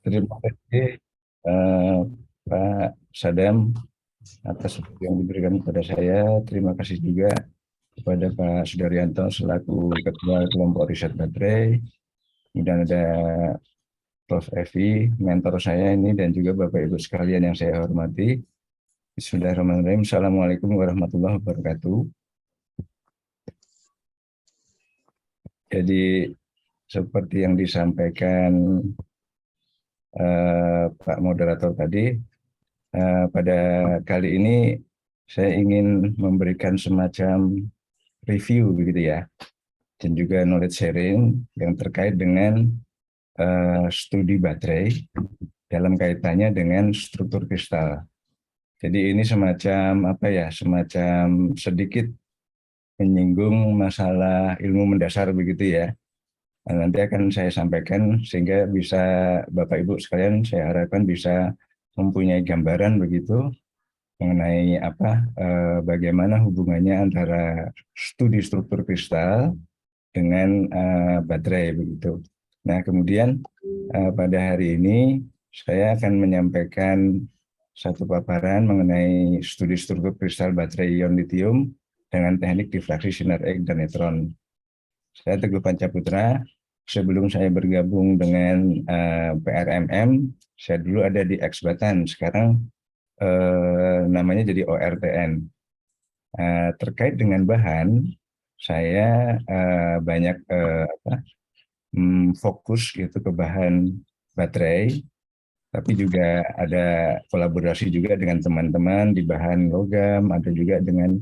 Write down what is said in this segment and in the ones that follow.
Terima kasih Pak Sadam atas waktu yang diberikan kepada saya. Terima kasih juga kepada Pak Sudaryanto selaku Ketua Kelompok Riset Baterai. Dan ada Prof. Evi, mentor saya ini, dan juga Bapak Ibu sekalian yang saya hormati. Bismillahirrahmanirrahim. Assalamualaikum warahmatullahi wabarakatuh. Jadi seperti yang disampaikan Pak Moderator tadi, pada kali ini saya ingin memberikan semacam review begitu ya, dan juga knowledge sharing yang terkait dengan studi baterai dalam kaitannya dengan struktur kristal. Jadi ini semacam apa ya, semacam sedikit menyinggung masalah ilmu mendasar begitu ya. Nah, nanti akan saya sampaikan sehingga bisa Bapak Ibu sekalian saya harapkan bisa mempunyai gambaran begitu mengenai bagaimana hubungannya antara studi struktur kristal dengan baterai begitu. Nah, kemudian pada hari ini saya akan menyampaikan satu paparan mengenai studi struktur kristal baterai ion lithium dengan teknik difraksi sinar X dan neutron. Saya Teguh Pancaputra. Sebelum saya bergabung dengan PRMM, saya dulu ada di Eksbatan. Sekarang namanya jadi ORTN. Terkait dengan bahan, saya banyak fokus gitu ke bahan baterai, tapi juga ada kolaborasi juga dengan teman-teman di bahan logam, ada juga dengan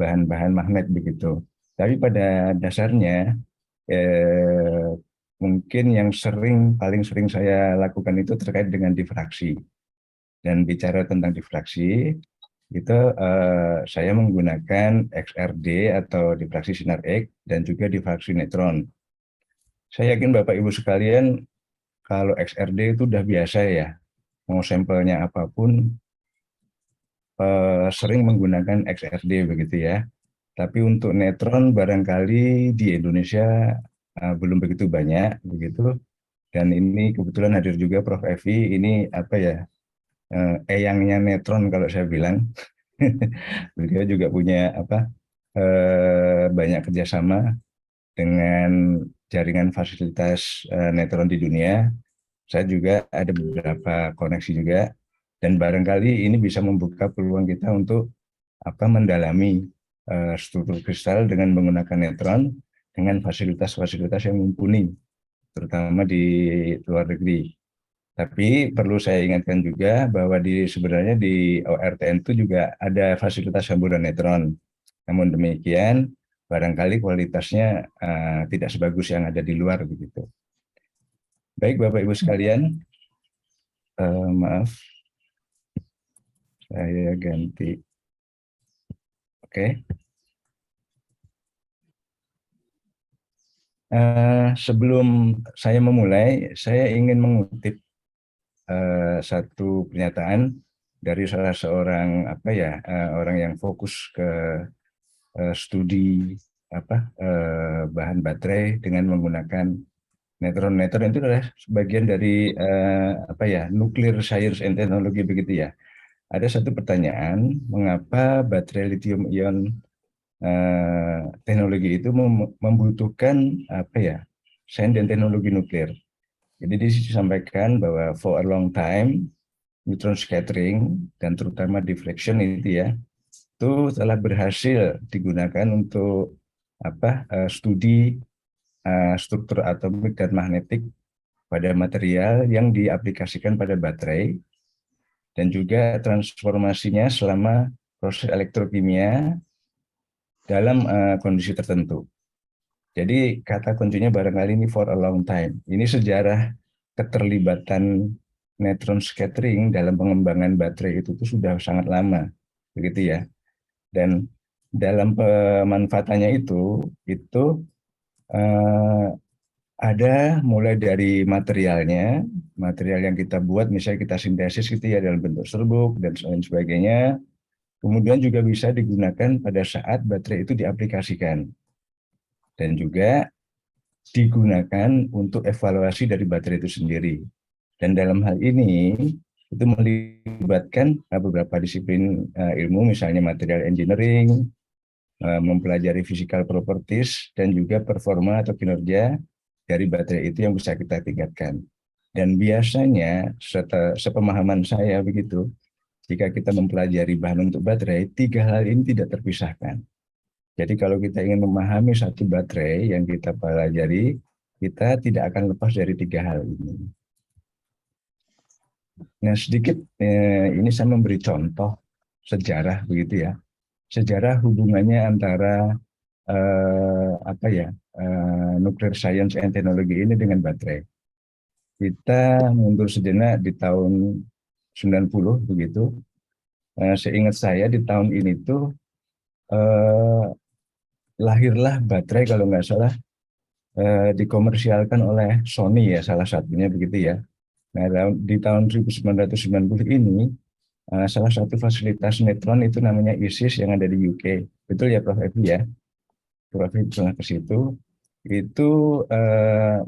bahan-bahan magnet begitu. Tapi pada dasarnya mungkin yang paling sering saya lakukan itu terkait dengan difraksi. Dan bicara tentang difraksi, itu saya menggunakan XRD atau difraksi sinar X dan juga difraksi neutron. Saya yakin Bapak Ibu sekalian kalau XRD itu udah biasa ya, mau sampelnya apapun sering menggunakan XRD begitu ya. Tapi untuk neutron barangkali di Indonesia belum begitu banyak begitu. Dan ini kebetulan hadir juga Prof. Evi, ini apa ya, eyangnya neutron kalau saya bilang. Beliau juga punya banyak kerjasama dengan jaringan fasilitas neutron di dunia. Saya juga ada beberapa koneksi juga, dan barangkali ini bisa membuka peluang kita untuk mendalami struktur kristal dengan menggunakan neutron dengan fasilitas-fasilitas yang mumpuni, terutama di luar negeri. Tapi perlu saya ingatkan juga bahwa sebenarnya di ORTN itu juga ada fasilitas hamburan neutron. Namun demikian, barangkali kualitasnya tidak sebagus yang ada di luar begitu. Baik Bapak Ibu sekalian, maaf, saya ganti. Oke. Sebelum saya memulai, saya ingin mengutip satu pernyataan dari salah seorang orang yang fokus ke studi bahan baterai dengan menggunakan neutron. Neutron itu adalah sebagian dari nuclear science and technology begitu ya. Ada satu pertanyaan, mengapa baterai lithium ion teknologi itu membutuhkan sains dan teknologi nuklir. Jadi disampaikan bahwa for a long time neutron scattering dan terutama diffraction itu telah berhasil digunakan untuk studi struktur atomik dan magnetik pada material yang diaplikasikan pada baterai dan juga transformasinya selama proses elektrokimia dalam kondisi tertentu. Jadi kata kuncinya barangkali ini for a long time. Ini sejarah keterlibatan neutron scattering dalam pengembangan baterai itu sudah sangat lama, begitu ya. Dan dalam pemanfaatannya itu ada mulai dari materialnya, material yang kita buat, misalnya kita sintesis gitu ya dalam bentuk serbuk dan lain sebagainya. Kemudian juga bisa digunakan pada saat baterai itu diaplikasikan. Dan juga digunakan untuk evaluasi dari baterai itu sendiri. Dan dalam hal ini itu melibatkan beberapa disiplin ilmu, misalnya material engineering, mempelajari physical properties, dan juga performa atau kinerja dari baterai itu yang bisa kita tingkatkan. Dan biasanya, sepemahaman saya begitu, jika kita mempelajari bahan untuk baterai, tiga hal ini tidak terpisahkan. Jadi kalau kita ingin memahami satu baterai yang kita pelajari, kita tidak akan lepas dari tiga hal ini. Nah, sedikit ini saya memberi contoh sejarah begitu ya. Sejarah hubungannya antara nuclear science and technology ini dengan baterai. Kita mundur sejenak di tahun 90 begitu. Seingat saya di tahun ini tuh eh, lahirlah baterai kalau nggak salah dikomersialkan oleh Sony ya, salah satunya begitu ya. Nah, di tahun 1990 ini salah satu fasilitas neutron itu namanya ISIS yang ada di UK. Betul ya Prof. Evi ya? Prof. Evi pernah ke situ. Itu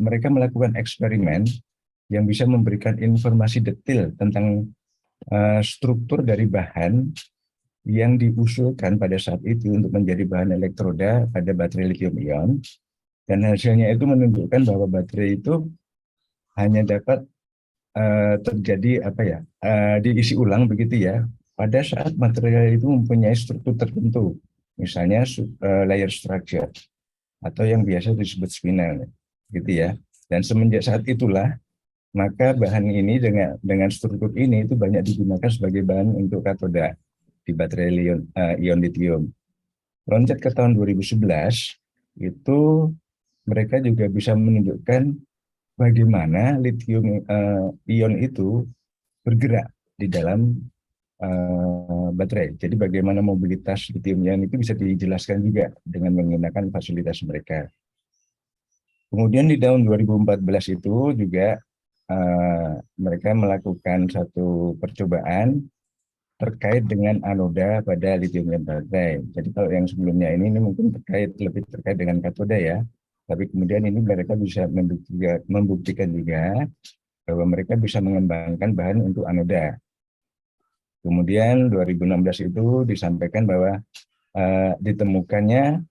mereka melakukan eksperimen yang bisa memberikan informasi detail tentang struktur dari bahan yang diusulkan pada saat itu untuk menjadi bahan elektroda pada baterai lithium ion, dan hasilnya itu menunjukkan bahwa baterai itu hanya dapat terjadi diisi ulang begitu ya pada saat material itu mempunyai struktur tertentu, misalnya layer structure atau yang biasa disebut spinel gitu ya. Dan semenjak saat itulah maka bahan ini dengan struktur ini itu banyak digunakan sebagai bahan untuk katoda di baterai ion lithium. Loncat ke tahun 2011, itu mereka juga bisa menunjukkan bagaimana lithium ion itu bergerak di dalam baterai. Jadi bagaimana mobilitas lithium ion itu bisa dijelaskan juga dengan menggunakan fasilitas mereka. Kemudian di tahun 2014 itu juga mereka melakukan satu percobaan terkait dengan anoda pada lithium ion baterai. Jadi kalau yang sebelumnya ini mungkin lebih terkait dengan katoda ya. Tapi kemudian ini mereka bisa membuktikan juga bahwa mereka bisa mengembangkan bahan untuk anoda. Kemudian 2016 itu disampaikan bahwa ditemukannya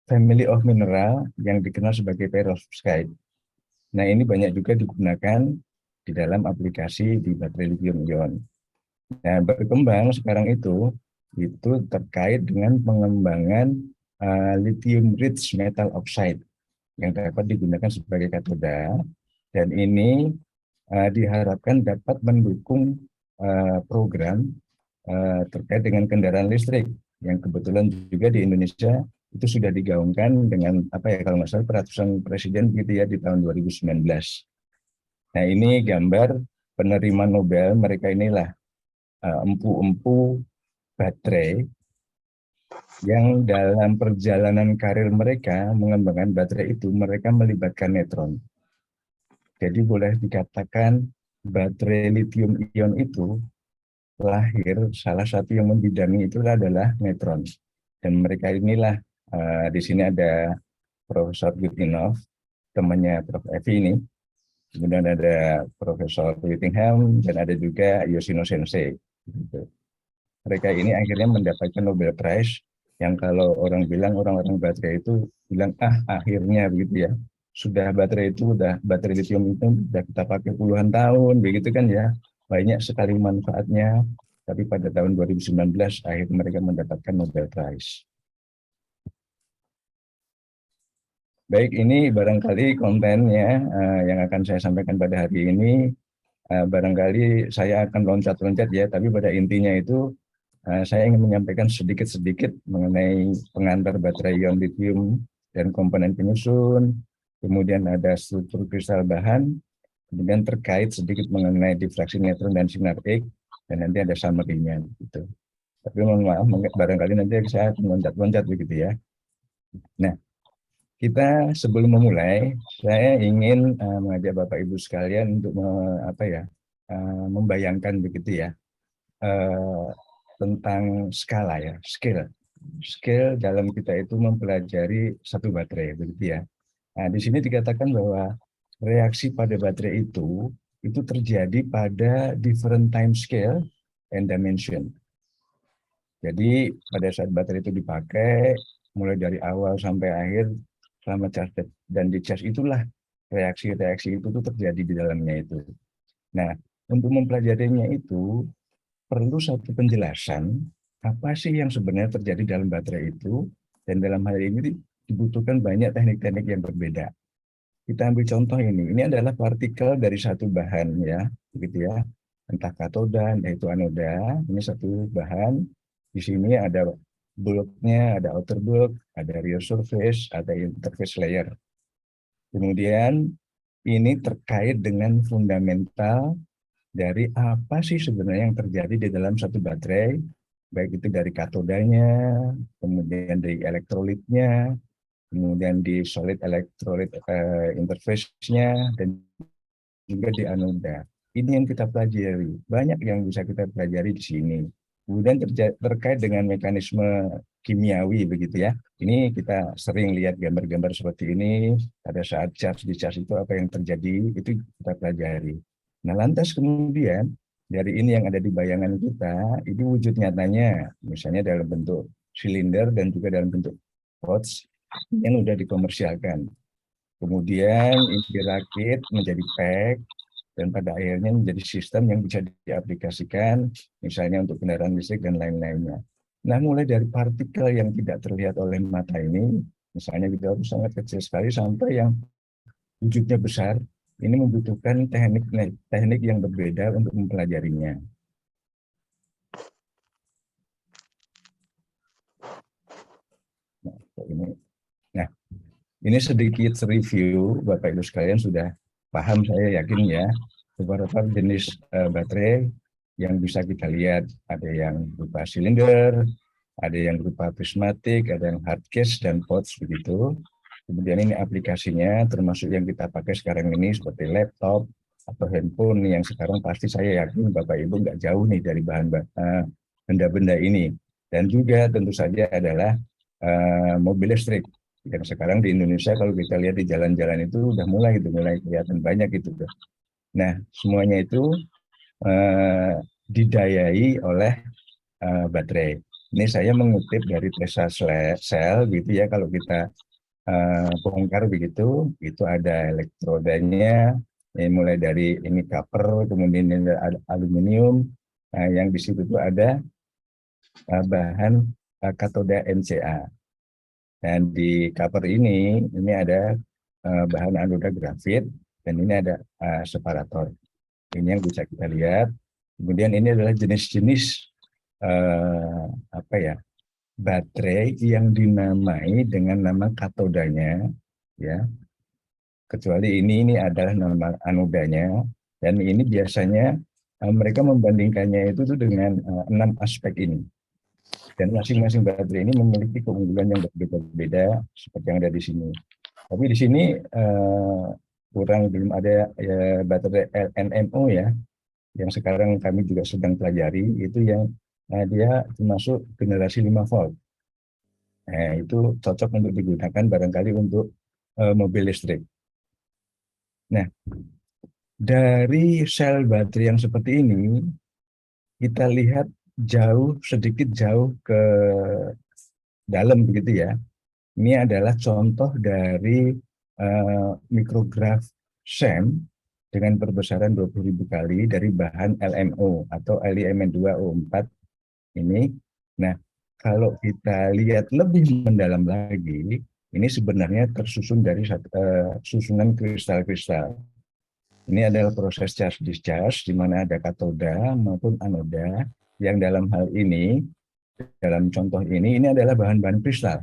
family of mineral yang dikenal sebagai perovskite. Nah, ini banyak juga digunakan di dalam aplikasi di baterai lithium ion. Nah, berkembang sekarang itu terkait dengan pengembangan lithium rich metal oxide yang dapat digunakan sebagai katoda, dan ini diharapkan dapat mendukung program terkait dengan kendaraan listrik yang kebetulan juga di Indonesia itu sudah digaungkan dengan kalau nggak salah peratusan presiden gitu ya di tahun 2019. Nah, ini gambar penerima Nobel mereka inilah empu-empu baterai yang dalam perjalanan karir mereka mengembangkan baterai itu mereka melibatkan neutron. Jadi boleh dikatakan baterai lithium ion itu lahir salah satu yang membidangi itu adalah neutron. Dan mereka inilah di sini ada Profesor Yutinov, temannya Prof. Evi ini. Kemudian ada Profesor Whittingham dan ada juga Yoshino Sensei. Gitu. Mereka ini akhirnya mendapatkan Nobel Prize yang kalau orang bilang orang-orang baterai itu bilang akhirnya begitu ya. Sudah baterai lithium itu sudah kita pakai puluhan tahun begitu kan ya. Banyak sekali manfaatnya. Tapi pada tahun 2019 akhirnya mereka mendapatkan Nobel Prize. Baik, ini barangkali kontennya yang akan saya sampaikan pada hari ini. Barangkali saya akan loncat-loncat ya, tapi pada intinya itu saya ingin menyampaikan sedikit-sedikit mengenai pengantar baterai ion lithium dan komponen penyusun, kemudian ada struktur kristal bahan, kemudian terkait sedikit mengenai difraksi neutron dan sinar X, dan nanti ada summary-nya gitu. Tapi mohon maaf, barangkali nanti saya akan loncat-loncat begitu ya. Nah, kita sebelum memulai, saya ingin mengajak Bapak Ibu sekalian untuk membayangkan begitu ya tentang skala ya, skill. Skill dalam kita itu mempelajari satu baterai begitu ya. Nah, di sini dikatakan bahwa reaksi pada baterai itu terjadi pada different time scale and dimension. Jadi pada saat baterai itu dipakai, mulai dari awal sampai akhir, selama charge dan di charge itulah reaksi-reaksi itu tuh terjadi di dalamnya itu. Nah, untuk mempelajarinya itu perlu satu penjelasan apa sih yang sebenarnya terjadi dalam baterai itu, dan dalam hal ini dibutuhkan banyak teknik-teknik yang berbeda. Kita ambil contoh ini adalah partikel dari satu bahan ya, begitu ya. Entah katoda, entah itu anoda, ini satu bahan. Di sini ada bulknya, ada outer bulk, ada real surface, ada interface layer. Kemudian ini terkait dengan fundamental dari apa sih sebenarnya yang terjadi di dalam satu baterai, baik itu dari katodanya, kemudian dari elektrolitnya, kemudian di solid electrolyte interface-nya, dan juga di anoda. Ini yang kita pelajari. Banyak yang bisa kita pelajari di sini. Kemudian terkait dengan mekanisme kimiawi begitu ya. Ini kita sering lihat gambar-gambar seperti ini. Pada saat charge di charge itu apa yang terjadi, itu kita pelajari. Nah, lantas kemudian dari ini yang ada di bayangan kita, ini wujud nyatanya, misalnya dalam bentuk silinder dan juga dalam bentuk pouch yang sudah dikomersialkan. Kemudian ini dirakit menjadi pack, dan pada akhirnya menjadi sistem yang bisa diaplikasikan misalnya untuk kendaraan listrik dan lain-lainnya. Nah, mulai dari partikel yang tidak terlihat oleh mata ini, misalnya gitu sangat kecil sekali sampai yang wujudnya besar, ini membutuhkan teknik yang berbeda untuk mempelajarinya. Nah, ini sedikit review, Bapak Ibu sekalian sudah paham saya yakin ya, beberapa jenis baterai yang bisa kita lihat. Ada yang berupa silinder, ada yang berupa prismatik, ada yang hard case dan pouch begitu. Kemudian ini aplikasinya termasuk yang kita pakai sekarang ini seperti laptop atau handphone yang sekarang pasti saya yakin Bapak Ibu nggak jauh nih dari bahan benda-benda ini. Dan juga tentu saja adalah mobil listrik yang sekarang di Indonesia kalau kita lihat di jalan-jalan itu udah mulai kelihatan banyak itu. Nah, semuanya itu didayai oleh baterai. Ini saya mengutip dari Tesla Cell gitu ya, kalau kita bongkar begitu, itu ada elektrodanya, mulai dari ini copper, kemudian ada aluminium, yang di situ tuh ada bahan katoda NCA. Dan di cover ini ada bahan anoda grafit, dan ini ada separator. Ini yang bisa kita lihat. Kemudian ini adalah jenis-jenis apa ya, baterai yang dinamai dengan nama katodanya, ya. Kecuali ini adalah nama anodanya, dan ini biasanya mereka membandingkannya itu tuh dengan 6 aspek ini. Dan masing-masing baterai ini memiliki keunggulan yang berbeda-beda seperti yang ada di sini. Tapi di sini belum ada ya, baterai NMO ya, yang sekarang kami juga sedang pelajari, itu yang dia termasuk generasi 5 volt. Nah, itu cocok untuk digunakan barangkali untuk mobil listrik. Nah, dari sel baterai yang seperti ini, kita lihat sedikit jauh ke dalam begitu ya. Ini adalah contoh dari mikrograf SEM dengan perbesaran 20.000 kali dari bahan LMO atau Li-Mn2O4 ini. Nah, kalau kita lihat lebih mendalam lagi, ini sebenarnya tersusun dari susunan kristal-kristal. Ini adalah proses charge discharge, di mana ada katoda maupun anoda, yang dalam hal ini, dalam contoh ini adalah bahan-bahan kristal.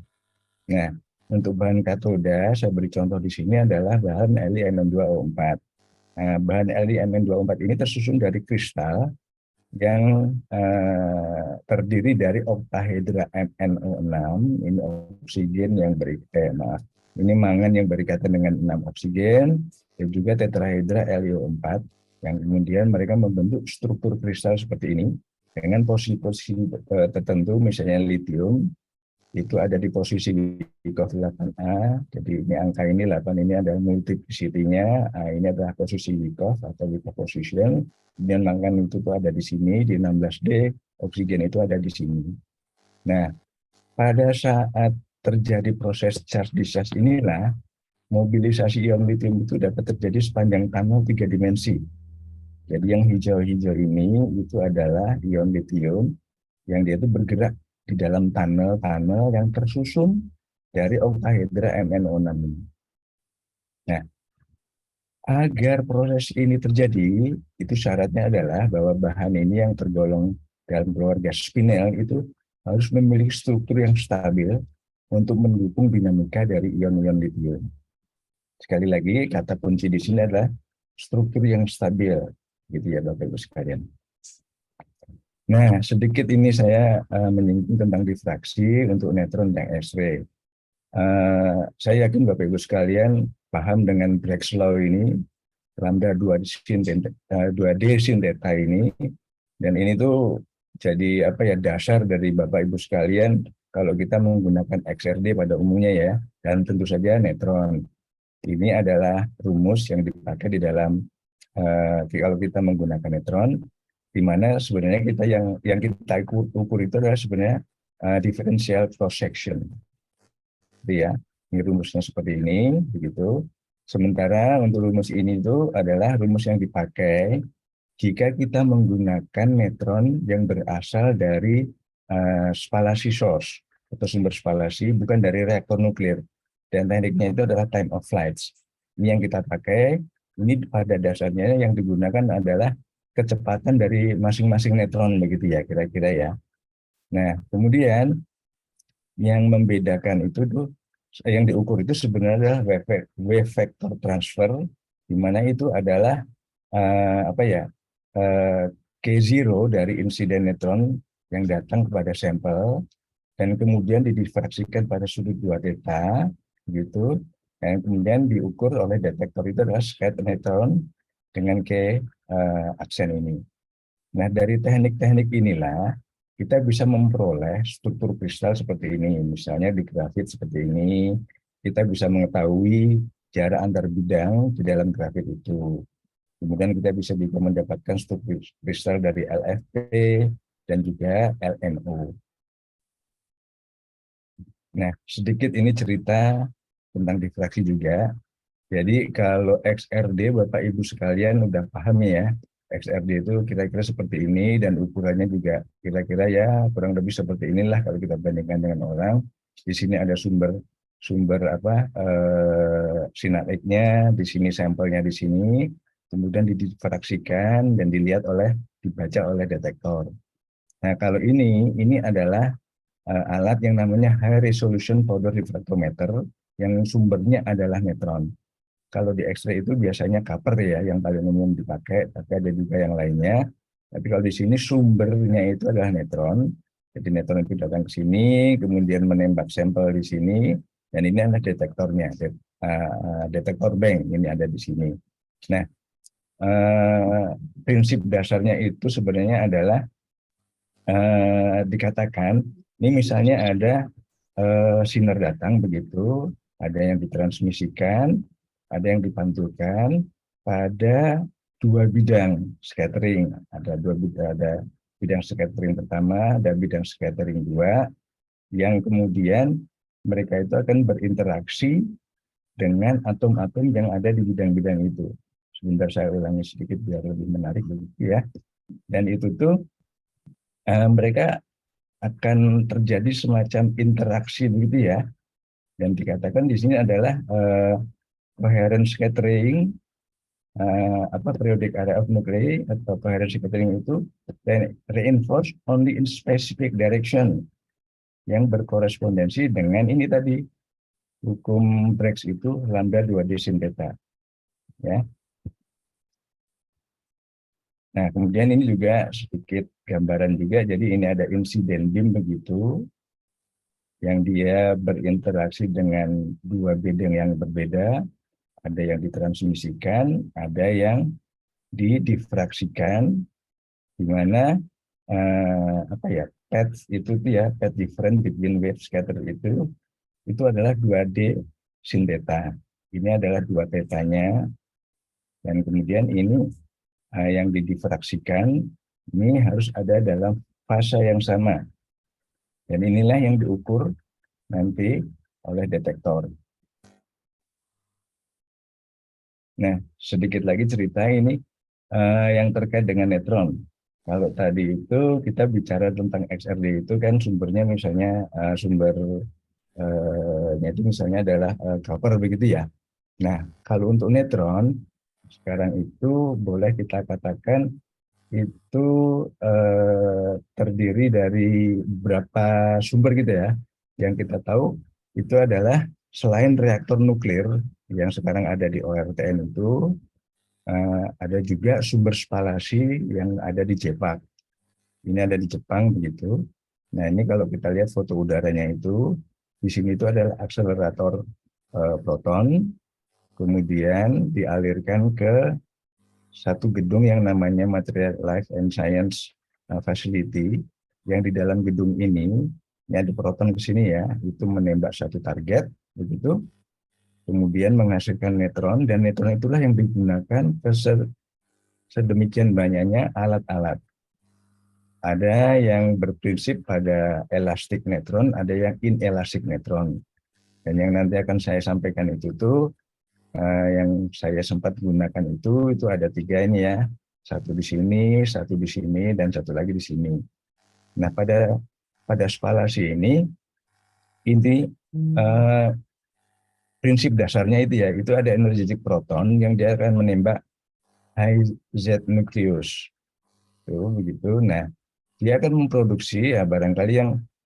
Nah, untuk bahan katoda, saya beri contoh di sini adalah bahan Li-Mn2O4. Nah, bahan Li-Mn2O4 ini tersusun dari kristal yang terdiri dari oktahedra MnO6, ini oksigen yang ini mangan yang berikatan dengan 6 oksigen, dan juga tetrahedra LiO4, yang kemudian mereka membentuk struktur kristal seperti ini dengan posisi-posisi tertentu, misalnya lithium, itu ada di posisi Wyckoff 8A. Jadi ini angka ini 8 ini adalah multiplicity-nya, ini adalah posisi Wyckoff atau Wyckoff position. Kemudian mangan itu tuh ada di sini di 16D, oksigen itu ada di sini. Nah, pada saat terjadi proses charge discharge inilah mobilisasi ion lithium itu dapat terjadi sepanjang tunnel 3 dimensi. Jadi yang hijau-hijau ini itu adalah ion lithium yang dia itu bergerak di dalam tunnel-tunnel yang tersusun dari oktahedra MnO6 ini. Nah, agar proses ini terjadi, itu syaratnya adalah bahwa bahan ini yang tergolong dalam keluarga spinel itu harus memiliki struktur yang stabil untuk mendukung dinamika dari ion-ion lithium. Sekali lagi, kata kunci di sini adalah struktur yang stabil, gitu ya Bapak Ibu sekalian. Nah, sedikit ini saya menyinggung tentang difraksi untuk neutron dan X-ray. Saya yakin Bapak Ibu sekalian paham dengan Black's Law ini, lambda 2D sin theta ini, dan ini tuh jadi apa ya dasar dari Bapak Ibu sekalian kalau kita menggunakan XRD pada umumnya ya, dan tentu saja neutron. Ini adalah rumus yang dipakai di dalam kalau kita menggunakan neutron, di mana sebenarnya kita yang kita ukur itu adalah sebenarnya differential cross section. Jadi ya, ini rumusnya seperti ini, begitu. Sementara untuk rumus ini itu adalah rumus yang dipakai jika kita menggunakan neutron yang berasal dari spalasi source atau sumber spalasi, bukan dari reaktor nuklir. Dan tekniknya itu adalah time of flights. Ini yang kita pakai, ini pada dasarnya yang digunakan adalah kecepatan dari masing-masing neutron, begitu ya, kira-kira ya. Nah, kemudian yang membedakan itu tuh, yang diukur itu sebenarnya wave vector transfer, di mana itu adalah apa ya, K0 dari insiden neutron yang datang kepada sampel, dan kemudian didifraksikan pada sudut 2 theta, gitu. Dan kemudian diukur oleh detektor itu adalah scatter neutron dengan K aksen ini. Nah, dari teknik-teknik inilah kita bisa memperoleh struktur kristal seperti ini. Misalnya di grafit seperti ini, kita bisa mengetahui jarak antar bidang di dalam grafit itu. Kemudian kita bisa juga mendapatkan struktur kristal dari LFP dan juga LNO. Nah, sedikit ini cerita tentang difraksi juga. Jadi kalau XRD Bapak Ibu sekalian udah paham ya, XRD itu kira-kira seperti ini dan ukurannya juga kira-kira ya kurang lebih seperti inilah kalau kita bandingkan dengan orang. Di sini ada sumber apa sinariknya, di sini sampelnya di sini, kemudian didifraksikan dan dibaca oleh detektor. Nah, kalau ini adalah alat yang namanya high resolution powder refractometer yang sumbernya adalah neutron. Kalau di X-ray itu biasanya copper ya yang paling umum dipakai, tapi ada juga yang lainnya. Tapi kalau di sini sumbernya itu adalah neutron. Jadi neutron itu datang ke sini, kemudian menembak sampel di sini, dan ini adalah detektornya, detektor bank ini ada di sini. Nah, prinsip dasarnya itu sebenarnya adalah dikatakan, ini misalnya ada sinar datang begitu, ada yang ditransmisikan, ada yang dipantulkan pada dua bidang scattering. Ada bidang scattering pertama, ada bidang scattering dua, yang kemudian mereka itu akan berinteraksi dengan atom-atom yang ada di bidang-bidang itu. Sebentar saya ulangi sedikit biar lebih menarik begitu ya. Dan itu tuh mereka akan terjadi semacam interaksi begitu ya. Dan dikatakan di sini adalah coherent scattering, periodic area of nuclei atau coherent scattering itu reinforced only in specific direction yang berkorespondensi dengan ini tadi hukum Braggs itu lambda 2D sin theta ya. Nah, kemudian ini juga sedikit gambaran juga, jadi ini ada insiden beam begitu, yang dia berinteraksi dengan dua bidang yang berbeda, ada yang ditransmisikan, ada yang didifraksikan, di mana path itu tuh ya, path different between wave scatter itu adalah 2D sin theta. Ini adalah 2 tetanya, dan kemudian ini yang didifraksikan ini harus ada dalam fase yang sama. Dan inilah yang diukur nanti oleh detektor. Nah, sedikit lagi cerita ini yang terkait dengan neutron. Kalau tadi itu kita bicara tentang XRD itu kan sumbernya misalnya sumbernya itu misalnya adalah copper begitu ya. Nah, kalau untuk neutron sekarang itu boleh kita katakan itu terdiri dari berapa sumber gitu ya. Yang kita tahu itu adalah selain reaktor nuklir yang sekarang ada di ORTN itu, ada juga sumber spalasi yang ada di JEPAK. Ini ada di Jepang begitu. Nah ini kalau kita lihat foto udaranya itu, di sini itu adalah akselerator proton, kemudian dialirkan ke satu gedung yang namanya Material Life and Science Facility, yang di dalam gedung ini ada proton ke sini ya, itu menembak satu target, begitu, kemudian menghasilkan neutron, dan neutron itulah yang digunakan sedemikian banyaknya alat-alat. Ada yang berprinsip pada elastic neutron, ada yang inelastic neutron. Dan yang nanti akan saya sampaikan itu tuh, yang saya sempat gunakan itu ada 3 ini ya. Satu di sini, dan satu lagi di sini. Nah, pada spalasi ini prinsip dasarnya itu ya, itu ada energetic proton yang dia akan menembak high Z nucleus. Tuh, begitu. Nah, dia akan memproduksi ya barangkali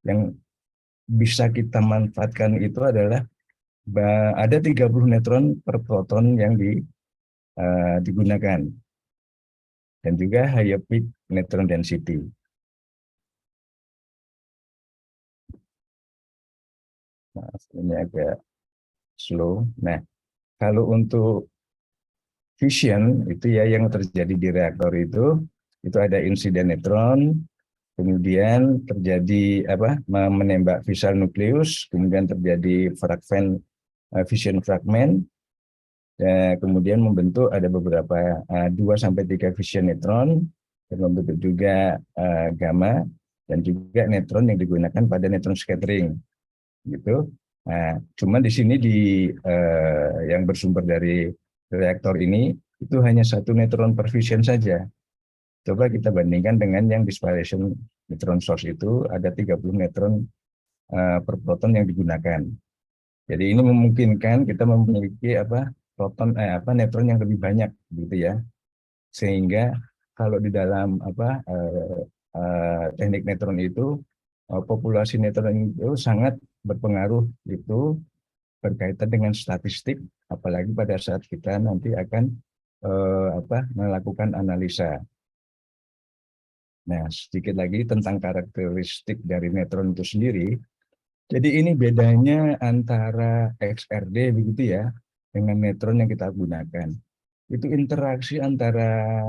yang bisa kita manfaatkan itu adalah ada 30 neutron per proton yang digunakan, dan juga high peak neutron density. Nah, ini agak slow. Nah, kalau untuk fission itu ya yang terjadi di reaktor itu ada insiden neutron, kemudian terjadi menembak fissile nukleus, kemudian terjadi fission fragment, kemudian membentuk ada beberapa 2-3 fission neutron, dan membentuk juga gamma, dan juga neutron yang digunakan pada neutron scattering gitu. Nah, cuman di sini yang bersumber dari reaktor ini itu hanya 1 neutron per fission saja. Coba kita bandingkan dengan yang disparition neutron source itu ada 30 neutron per proton yang digunakan. Jadi ini memungkinkan kita memiliki neutron yang lebih banyak gitu ya. Sehingga kalau di dalam teknik neutron itu populasi neutron itu sangat berpengaruh, itu berkaitan dengan statistik, apalagi pada saat kita nanti akan melakukan analisa. Nah, sedikit lagi tentang karakteristik dari neutron itu sendiri. Jadi ini bedanya antara XRD begitu ya dengan neutron yang kita gunakan. Itu interaksi antara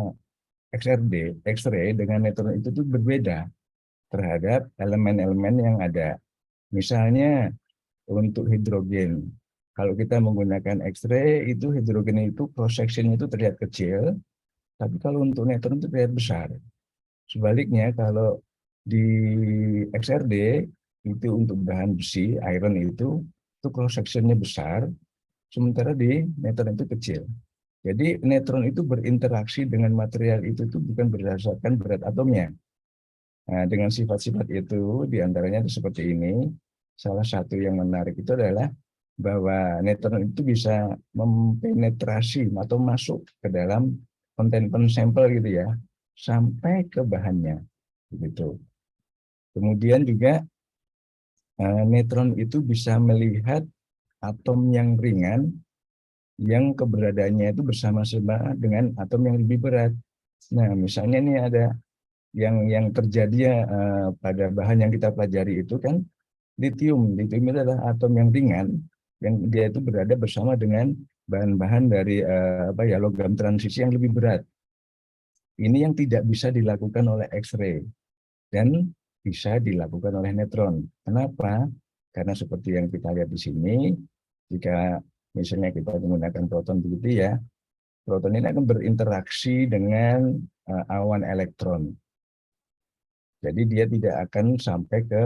XRD, X-ray dengan neutron itu tuh berbeda terhadap elemen-elemen yang ada. Misalnya untuk hidrogen, kalau kita menggunakan X-ray itu hidrogen itu cross section itu terlihat kecil, tapi kalau untuk neutron itu terlihat besar. Sebaliknya kalau di XRD itu untuk bahan besi, iron itu cross sectionnya besar, sementara di neutron itu kecil. Jadi neutron itu berinteraksi dengan material itu tuh bukan berdasarkan berat atomnya. Nah, dengan sifat-sifat itu diantaranya seperti ini. Salah satu yang menarik itu adalah bahwa neutron itu bisa mempenetrasi atau masuk ke dalam konten sampel gitu ya, sampai ke bahannya begitu. Kemudian juga neutron itu bisa melihat atom yang ringan yang keberadaannya itu bersama-sama dengan atom yang lebih berat. Nah, misalnya ini ada yang terjadi pada bahan yang kita pelajari itu kan litium. Litium itu adalah atom yang ringan yang dia itu berada bersama dengan bahan-bahan dari logam transisi yang lebih berat. Ini yang tidak bisa dilakukan oleh X-ray. Dan bisa dilakukan oleh neutron. Kenapa? Karena seperti yang kita lihat di sini, jika misalnya kita menggunakan proton begitu ya, proton ini akan berinteraksi dengan awan elektron. Jadi dia tidak akan sampai ke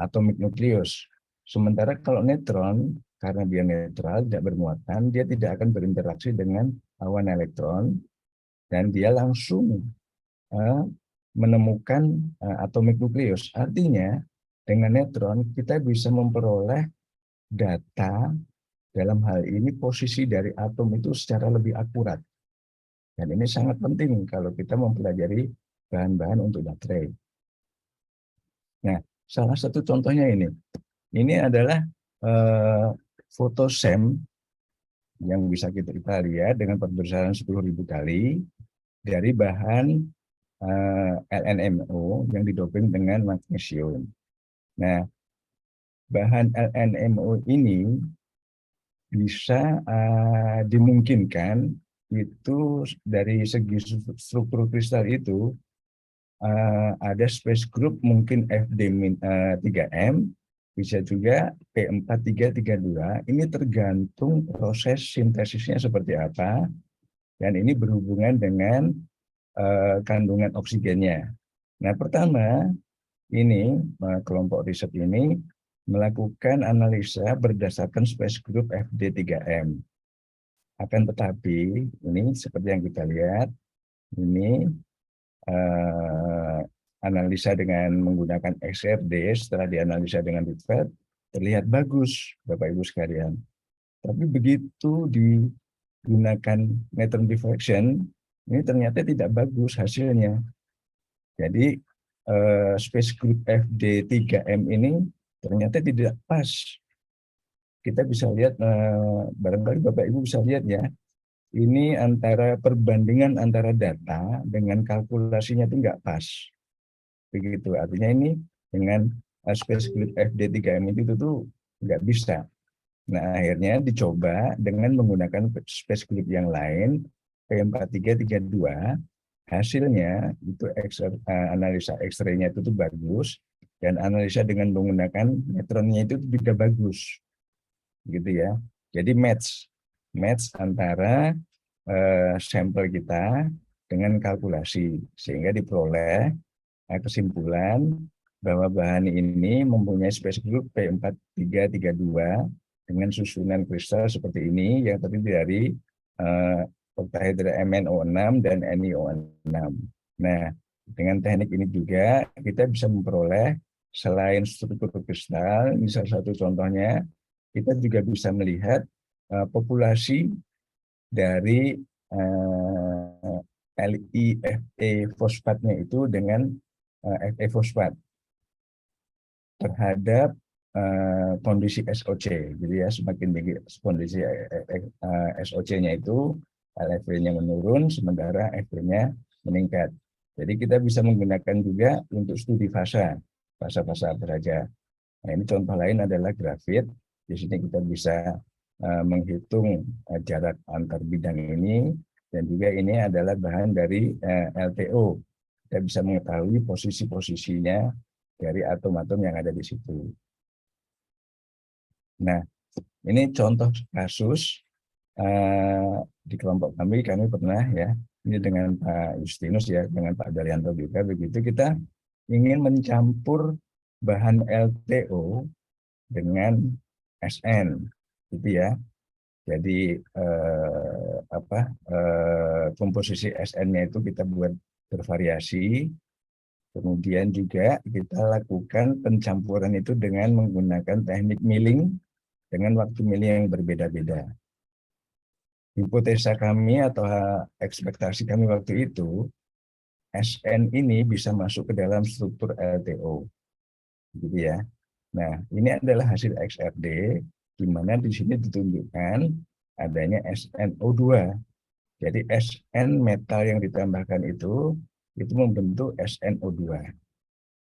atomik nukleus. Sementara kalau neutron, karena dia netral, tidak bermuatan, dia tidak akan berinteraksi dengan awan elektron, dan dia langsung menemukan atomik nukleus. Artinya, dengan neutron, kita bisa memperoleh data dalam hal ini posisi dari atom itu secara lebih akurat. Dan ini sangat penting kalau kita mempelajari bahan-bahan untuk baterai. Nah, salah satu contohnya ini. Ini adalah foto SEM yang bisa kita lihat dengan perbesaran 10.000 kali dari bahan LNMO yang didoping dengan magnesium. Nah, bahan LNMO ini bisa dimungkinkan itu dari segi struktur kristal itu ada space group mungkin FD3M, bisa juga P4332. Ini tergantung proses sintesisnya seperti apa, dan ini berhubungan dengan kandungan oksigennya. Nah, pertama, ini kelompok riset ini melakukan analisa berdasarkan space group FD3M. Akan tetapi, ini seperti yang kita lihat, ini analisa dengan menggunakan XRD, setelah dianalisa dengan Rydberg, terlihat bagus, Bapak Ibu sekalian. Tapi begitu digunakan neutron diffraction, ini ternyata tidak bagus hasilnya. Jadi space group FD3M ini ternyata tidak pas. Kita bisa lihat, barangkali Bapak Ibu bisa lihat ya, ini antara perbandingan antara data dengan kalkulasinya itu nggak pas. Begitu, artinya ini dengan space group FD3M itu tuh nggak bisa. Nah, akhirnya dicoba dengan menggunakan space group yang lain, P4332, hasilnya itu analisa X-ray-nya itu tuh bagus, dan analisa dengan menggunakan neutronnya itu juga bagus, gitu ya. Jadi match antara sampel kita dengan kalkulasi, sehingga diperoleh kesimpulan bahwa bahan ini mempunyai space group P4332 dengan susunan kristal seperti ini yang terdiri dari oktahedra MnO6 dan NiO6. Nah, dengan teknik ini juga kita bisa memperoleh selain struktur kristal, ini salah satu contohnya, kita juga bisa melihat populasi dari LiFe fosfatnya itu dengan Fe fosfat terhadap kondisi SOC. Jadi ya, semakin tinggi kondisi SOC-nya itu, LFV-nya menurun, sementara Fe-nya meningkat. Jadi kita bisa menggunakan juga untuk studi fasa apa saja. Nah, ini contoh lain adalah grafit. Di sini kita bisa menghitung jarak antar bidang ini, dan juga ini adalah bahan dari LTO. Kita bisa mengetahui posisi-posisinya dari atom-atom yang ada di situ. Nah, ini contoh kasus di kelompok kami pernah ya, ini dengan Pak Justinus ya, dengan Pak Daryanto juga, begitu kita ingin mencampur bahan LTO dengan SN, gitu ya. Jadi komposisi SN-nya itu kita buat bervariasi. Kemudian juga kita lakukan pencampuran itu dengan menggunakan teknik milling dengan waktu milling yang berbeda-beda. Hipotesa kami atau ekspektasi kami waktu itu, SN ini bisa masuk ke dalam struktur LTO, gitu ya. Nah, ini adalah hasil XRD, di mana di sini ditunjukkan adanya SNO2. Jadi SN metal yang ditambahkan itu membentuk SNO2.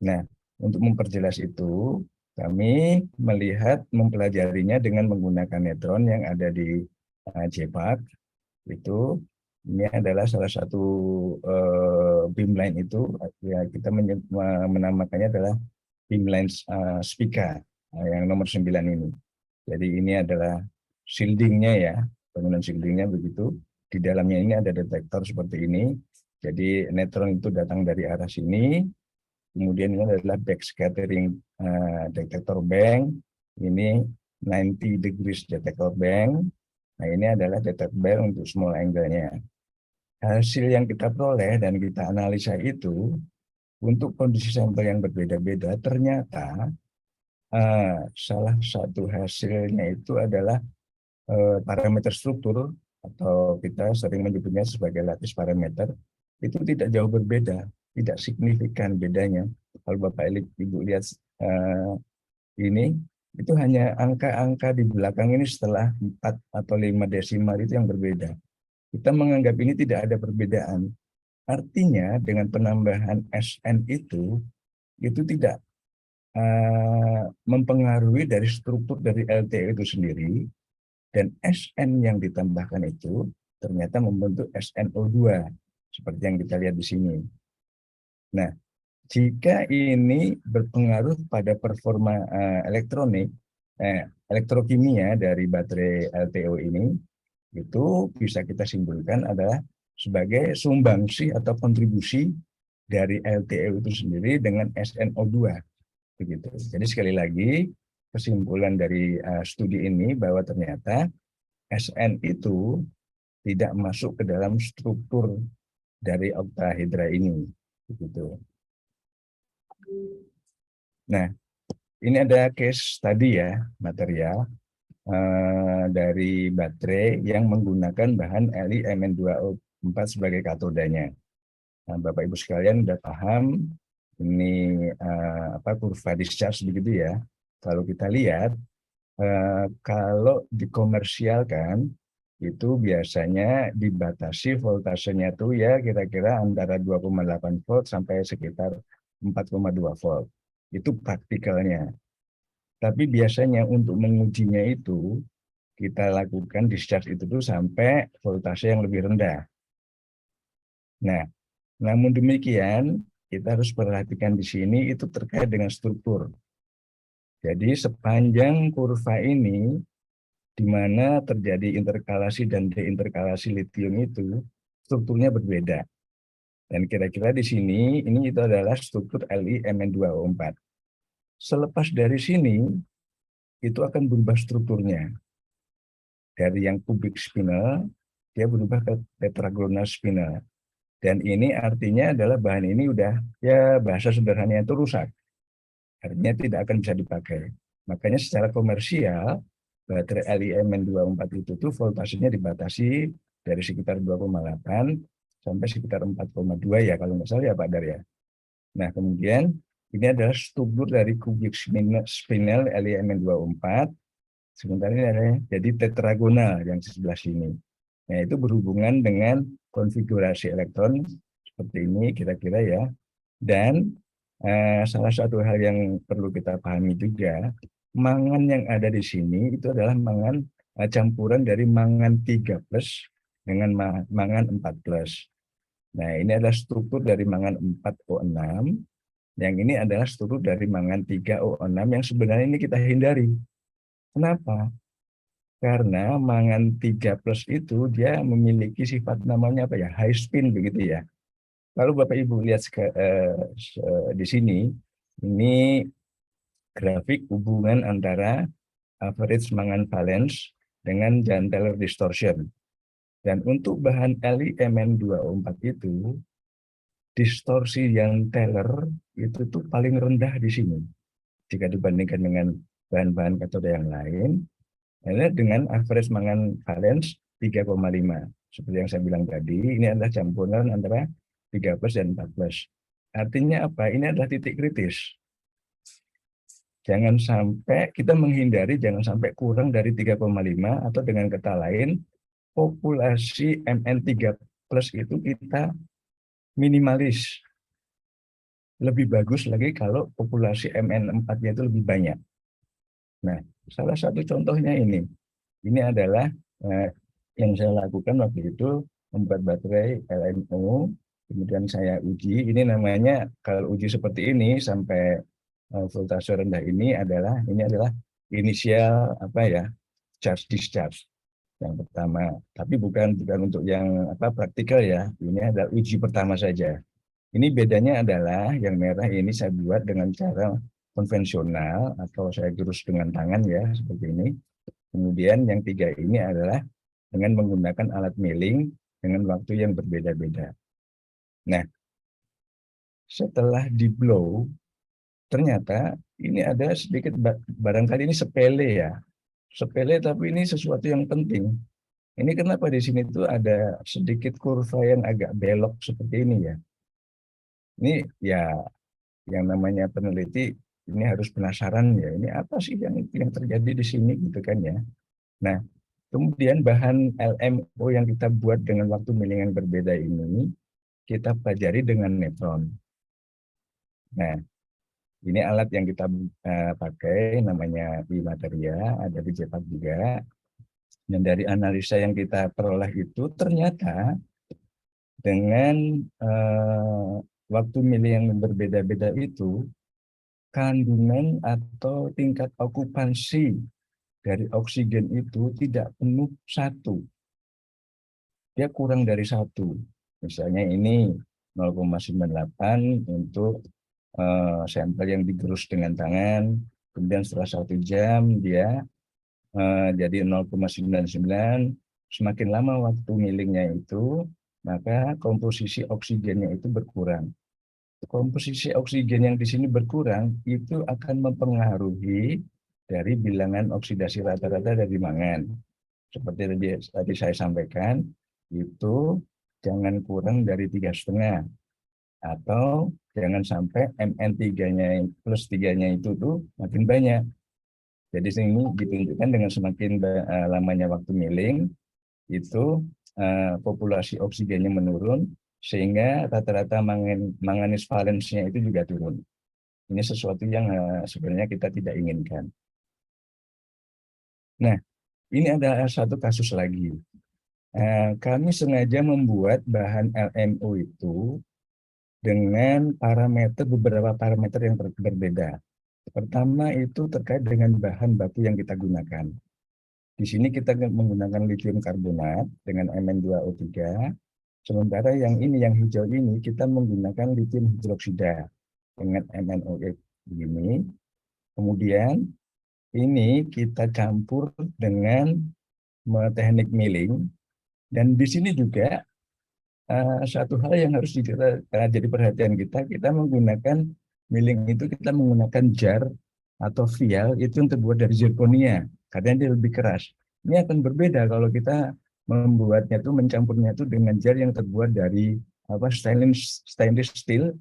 Nah, untuk memperjelas itu, kami mempelajarinya dengan menggunakan neutron yang ada di JPAC itu. Ini adalah salah satu beamline itu, ya kita menamakannya adalah beamline Spica yang nomor 9 ini. Jadi ini adalah shieldingnya ya, bangunan shieldingnya begitu. Di dalamnya ini ada detektor seperti ini. Jadi neutron itu datang dari arah sini. Kemudian ini adalah backscattering detektor bank. Ini 90 degrees detektor bank. Nah ini adalah detektor bank untuk small angle-nya. Hasil yang kita peroleh dan kita analisa itu untuk kondisi sampel yang berbeda-beda, ternyata salah satu hasilnya itu adalah parameter struktur, atau kita sering menyebutnya sebagai lattice parameter, itu tidak jauh berbeda, tidak signifikan bedanya. Kalau Bapak Ibu lihat ini, itu hanya angka-angka di belakang ini setelah 4 atau 5 desimal itu yang berbeda. Kita menganggap ini tidak ada perbedaan. Artinya dengan penambahan SN itu tidak mempengaruhi dari struktur dari LTE itu sendiri, dan SN yang ditambahkan itu ternyata membentuk SNO2 seperti yang kita lihat di sini. Nah, jika ini berpengaruh pada performa elektrokimia dari baterai LTO ini, itu bisa kita simpulkan adalah sebagai sumbangsi atau kontribusi dari LTO itu sendiri dengan SNO2. Begitu. Jadi sekali lagi, kesimpulan dari studi ini bahwa ternyata SN itu tidak masuk ke dalam struktur dari oktahedra ini. Begitu. Nah, ini ada case tadi ya, material dari baterai yang menggunakan bahan Li-Mn2O4 sebagai katodanya. Nah, Bapak Ibu sekalian sudah paham ini kurva discharge begitu ya. Kalau kita lihat, kalau dikomersialkan itu biasanya dibatasi voltasenya tuh ya kira-kira antara 2,8 volt sampai sekitar 4,2 volt. Itu praktikalnya. Tapi biasanya untuk mengujinya itu kita lakukan discharge itu tuh sampai voltase yang lebih rendah. Nah, namun demikian kita harus perhatikan di sini itu terkait dengan struktur. Jadi sepanjang kurva ini di mana terjadi interkalasi dan deinterkalasi litium itu strukturnya berbeda. Dan kira-kira di sini ini itu adalah struktur Li-Mn2O4. Selepas dari sini itu akan berubah strukturnya. Dari yang kubik spinel dia berubah ke tetragonal spinel. Dan ini artinya adalah bahan ini udah ya bahasa sederhananya itu rusak. Artinya tidak akan bisa dipakai. Makanya secara komersial baterai Li-Mn2O4 itu tuh voltasenya dibatasi dari sekitar 2,8 sampai sekitar 4,2 ya kalau nggak salah ya Pak Darya. Nah kemudian ini adalah struktur dari kubik spinel Li-Mn2O4. Sementara ini ada jadi tetragonal yang di sebelah sini. Nah itu berhubungan dengan konfigurasi elektron seperti ini kira-kira ya. Dan salah satu hal yang perlu kita pahami juga, mangan yang ada di sini itu adalah mangan campuran dari mangan 3+ dengan mangan 4+. Nah, ini adalah struktur dari mangan 4O6, yang ini adalah struktur dari mangan 3O6 yang sebenarnya ini kita hindari. Kenapa? Karena mangan 3+ itu dia memiliki sifat namanya apa ya? High spin begitu ya. Kalau Bapak Ibu lihat di sini, ini grafik hubungan antara average mangan valence dengan Jahn-Teller distortion. Dan untuk bahan Li-Mn2O4 itu, distorsi Jahn-Teller itu tuh paling rendah di sini. Jika dibandingkan dengan bahan-bahan katoda yang lain, dengan average mangan valence 3,5. Seperti yang saya bilang tadi, ini adalah campuran antara 3+ dan 4+. Artinya apa? Ini adalah titik kritis. Jangan sampai kita menghindari, jangan sampai kurang dari 3,5, atau dengan kata lain, populasi Mn3+ itu kita minimalis. Lebih bagus lagi kalau populasi Mn4-nya itu lebih banyak. Nah, salah satu contohnya ini. Ini adalah yang saya lakukan waktu itu membuat baterai LMO, kemudian saya uji. Ini namanya kalau uji seperti ini sampai voltase rendah ini adalah inisial apa ya, charge discharge yang pertama. Tapi bukan untuk yang apa praktikal ya. Ini adalah uji pertama saja. Ini bedanya adalah yang merah ini saya buat dengan cara konvensional atau saya gerus dengan tangan ya seperti ini. Kemudian yang tiga ini adalah dengan menggunakan alat milling dengan waktu yang berbeda-beda. Nah, setelah di blow, ternyata ini ada sedikit, barangkali ini sepele ya. Sepele tapi ini sesuatu yang penting. Ini kenapa di sini tuh ada sedikit kurva yang agak belok seperti ini ya. Ini ya yang namanya peneliti ini harus penasaran ya. Ini apa sih yang terjadi di sini gitu kan ya. Nah, kemudian bahan LMO yang kita buat dengan waktu milling yang berbeda ini kita pelajari dengan neutron. Nah, ini alat yang kita pakai namanya Bimateria, ada di Jepak juga. Dan dari analisa yang kita peroleh itu ternyata dengan waktu milling yang berbeda-beda itu, kandungan atau tingkat okupansi dari oksigen itu tidak penuh satu. Dia kurang dari satu. Misalnya ini 0,98 untuk sampel yang digerus dengan tangan, kemudian setelah 1 jam dia jadi 0,99. Semakin lama waktu millingnya itu, maka komposisi oksigennya itu berkurang. Komposisi oksigen yang di sini berkurang itu akan mempengaruhi dari bilangan oksidasi rata-rata dari mangan. Seperti tadi saya sampaikan, itu jangan kurang dari 3,5 atau jangan sampai Mn3-nya plus 3-nya itu tuh makin banyak. Jadi sini ditunjukkan dengan semakin lamanya waktu milling, itu populasi oksigennya menurun, sehingga rata-rata manganis valensnya itu juga turun. Ini sesuatu yang sebenarnya kita tidak inginkan. Nah, ini ada satu kasus lagi. Kami sengaja membuat bahan LMO itu dengan beberapa parameter yang berbeda. Pertama itu terkait dengan bahan baku yang kita gunakan. Di sini kita menggunakan lithium karbonat dengan Mn2O3, sementara yang hijau ini kita menggunakan lithium hidroksida dengan MnO8 begini. Kemudian ini kita campur dengan teknik milling, dan di sini juga satu hal yang harus jadi perhatian kita menggunakan milling itu, kita menggunakan jar atau vial itu yang terbuat dari zirconia, karena dia lebih keras. Ini akan berbeda kalau kita membuatnya itu, mencampurnya itu dengan jar yang terbuat dari stainless steel,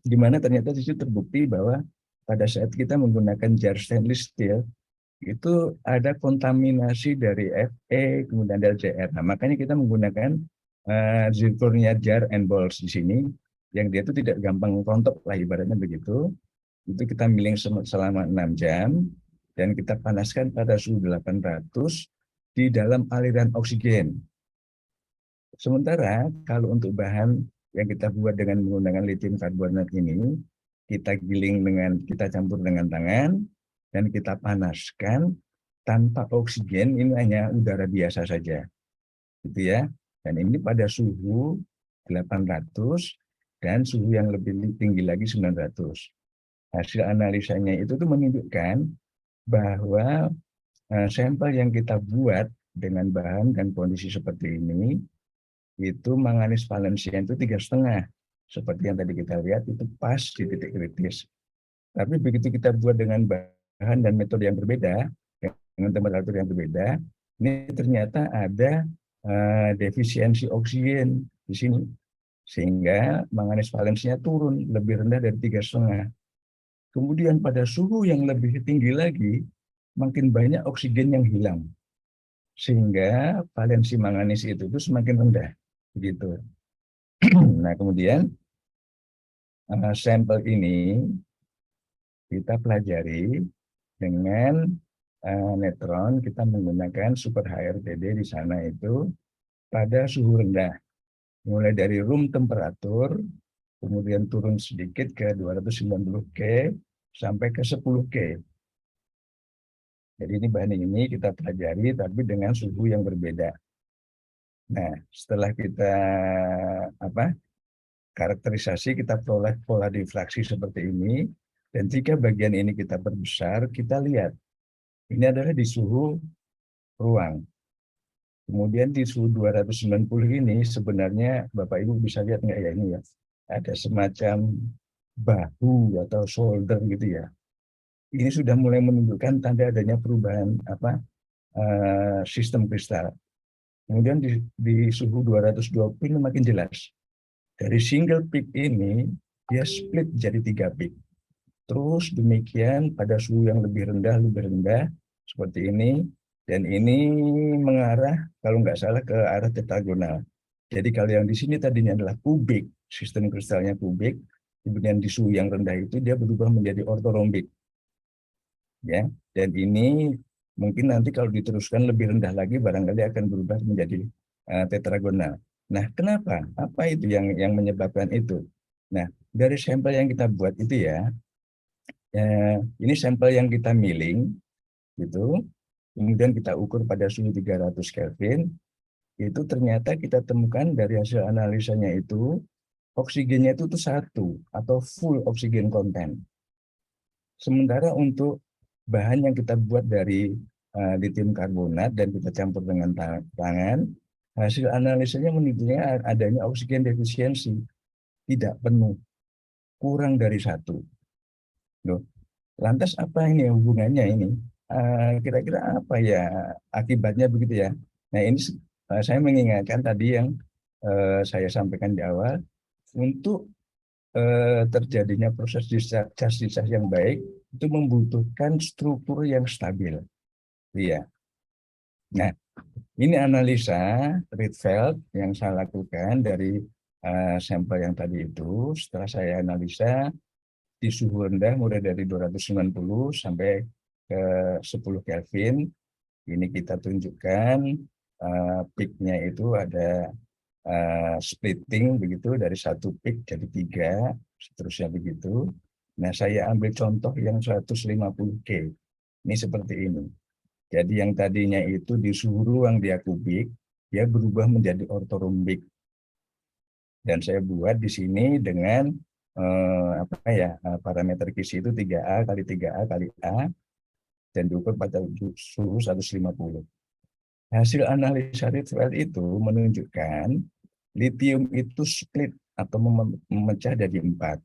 di mana ternyata di situ terbukti bahwa pada saat kita menggunakan jar stainless steel itu ada kontaminasi dari Fe, kemudian dari Cr. Nah, makanya kita menggunakan zirconia jar and balls di sini, yang dia itu tidak gampang rontok lah ibaratnya begitu. Itu kita milling selama 6 jam, dan kita panaskan pada suhu 800 di dalam aliran oksigen. Sementara kalau untuk bahan yang kita buat dengan menggunakan lithium karbonat ini, kita campur dengan tangan, dan kita panaskan tanpa oksigen, ini hanya udara biasa saja, gitu ya. Dan ini pada suhu 800 dan suhu yang lebih tinggi lagi 900. Hasil analisanya itu tuh menunjukkan bahwa sampel yang kita buat dengan bahan dan kondisi seperti ini, itu manganis valensinya itu 3,5. Seperti yang tadi kita lihat, itu pas di titik kritis. Tapi begitu kita buat dengan bahan dan metode yang berbeda, dengan temperatur yang berbeda, ini ternyata ada defisiensi oksigen di sini. Sehingga manganis valensinya turun lebih rendah dari 3,5. Kemudian pada suhu yang lebih tinggi lagi, makin banyak oksigen yang hilang. Sehingga valensi manganis itu semakin rendah. Begitu. Nah, kemudian sampel ini kita pelajari dengan neutron, kita menggunakan super HRTD di sana itu pada suhu rendah. Mulai dari room temperatur, kemudian turun sedikit ke 290 K, sampai ke 10 K. Jadi ini bahan ini kita pelajari, tapi dengan suhu yang berbeda. Nah, setelah kita karakterisasi, kita peroleh pola difraksi seperti ini, dan jika bagian ini kita perbesar, kita lihat. Ini adalah di suhu ruang. Kemudian di suhu 290 ini sebenarnya Bapak Ibu bisa lihat nggak ya ini ya. Ada semacam bahu atau shoulder gitu ya. Ini sudah mulai menunjukkan tanda adanya perubahan sistem kristal. Kemudian di suhu 220 ini makin jelas. Dari single peak ini dia split jadi 3 peak. Terus demikian pada suhu yang lebih rendah seperti ini, dan ini mengarah kalau nggak salah ke arah tetragonal. Jadi kalau yang di sini tadinya adalah kubik, sistem kristalnya kubik, kemudian di suhu yang rendah itu dia berubah menjadi ortorombik, ya. Dan ini mungkin nanti kalau diteruskan lebih rendah lagi barangkali akan berubah menjadi tetragonal. Nah, kenapa? Apa itu yang menyebabkan itu? Nah, dari sampel yang kita buat itu ya, ini sampel yang kita milling, gitu. Kemudian kita ukur pada suhu 300 Kelvin, itu ternyata kita temukan dari hasil analisanya itu, oksigennya itu tuh 1 atau full oksigen content. Sementara untuk bahan yang kita buat dari lithium karbonat dan kita campur dengan tangan, hasil analisanya menunjukkan adanya oksigen defisiensi, tidak penuh, kurang dari 1. Loh, lantas apa ini hubungannya ini? Kira-kira apa ya akibatnya begitu ya? Nah ini saya mengingatkan tadi yang saya sampaikan di awal, untuk terjadinya proses discharge yang baik itu membutuhkan struktur yang stabil. Iya. Nah, ini analisa Rietveld yang saya lakukan dari sampel yang tadi itu. Setelah saya analisa di suhu rendah mulai dari 290 sampai ke 10 Kelvin, ini kita tunjukkan peaknya itu ada splitting begitu dari 1 peak jadi 3, seterusnya begitu. Nah, saya ambil contoh yang 150 K. Ini seperti ini. Jadi yang tadinya itu di suhu ruang dia kubik, dia berubah menjadi ortorombik. Dan saya buat di sini dengan parameter kisi itu 3A kali 3A kali A, dan diukur pada suhu 150. Hasil analisa Rietveld itu menunjukkan lithium itu split atau memecah jadi 4.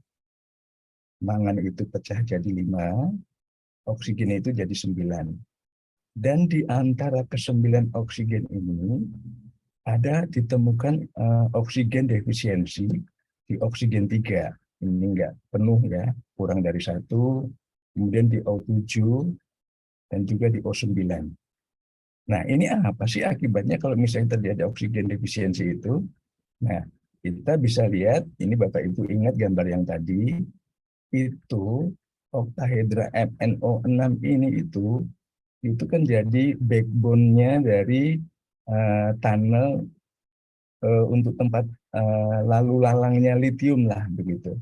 Mangan itu pecah jadi 5, oksigen itu jadi 9. Dan di antara ke-9 oksigen ini ada ditemukan oksigen defisiensi di oksigen 3. Ini enggak penuh ya, kurang dari 1. Kemudian di O7 dan juga di O9. Nah, ini apa sih akibatnya kalau misalnya terjadi oksigen defisiensi itu? Nah, kita bisa lihat, ini Bapak Ibu ingat gambar yang tadi, itu oktahedra MnO6 ini itu kan jadi backbone-nya dari tunnel untuk tempat lalu lalangnya lithium lah begitu.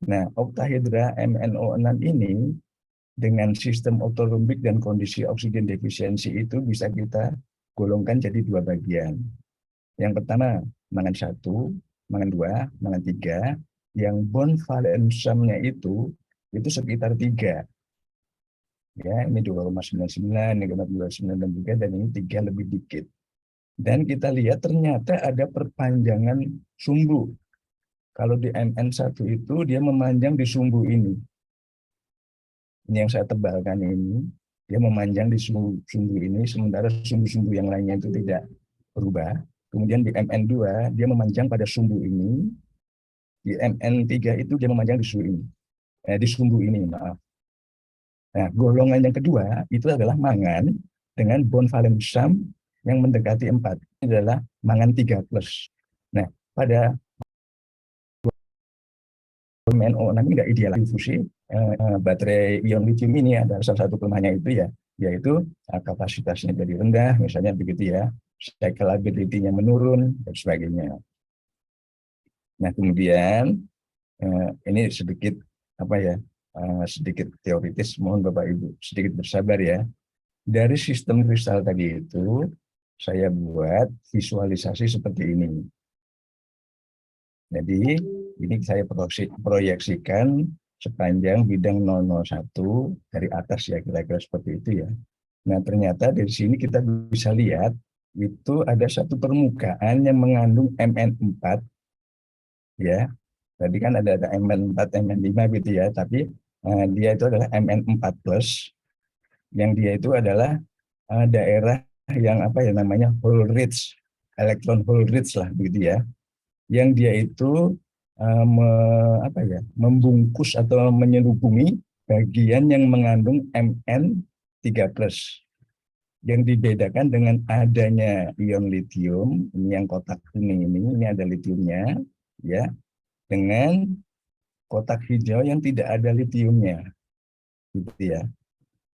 Nah, oktahedra MnO6 ini dengan sistem ortorombik dan kondisi oksigen defisiensi itu bisa kita golongkan jadi 2 bagian. Yang pertama, mangan 1, mangan 2, mangan 3, yang bond valensumnya itu sekitar 3. Ya, ini 2,99, ini 2,99 dan ini 3 lebih dikit. Dan kita lihat ternyata ada perpanjangan sumbu. Kalau di Mn1 itu dia memanjang di sumbu ini. Ini yang saya tebalkan ini, dia memanjang di sumbu ini, sementara sumbu-sumbu yang lainnya itu tidak berubah. Kemudian di Mn2 dia memanjang pada sumbu ini, di Mn3 itu dia memanjang di sumbu ini. Di sumbu ini, maaf. Nah, golongan yang kedua itu adalah mangan dengan bond valensum yang mendekati 4. Ini adalah mangan 3+. Nah, pada MnO6 ini nggak ideal infusi baterai ion lithium ini ada salah satu kelemahannya itu ya, yaitu kapasitasnya jadi rendah, misalnya begitu ya. cyclability-nya menurun, dan sebagainya. Nah, kemudian ini sedikit apa ya, sedikit teoritis, mohon Bapak Ibu sedikit bersabar ya. Dari sistem kristal tadi itu, saya buat visualisasi seperti ini. Jadi, ini saya proyeksikan sepanjang bidang 001 dari atas ya, kira-kira seperti itu ya. Nah, ternyata dari sini kita bisa lihat itu ada satu permukaan yang mengandung Mn4 ya. Tadi kan ada Mn4, Mn5 gitu ya, tapi dia itu adalah Mn4 plus, yang dia itu adalah daerah yang apa ya namanya hole rich, elektron hole rich lah begitu ya, yang dia itu apa ya, membungkus atau menyelubungi bagian yang mengandung Mn3 plus. Yang dibedakan dengan adanya ion litium, ini yang kotak kuning ini ada litiumnya, ya, dengan kotak hijau yang tidak ada litiumnya, gitu ya.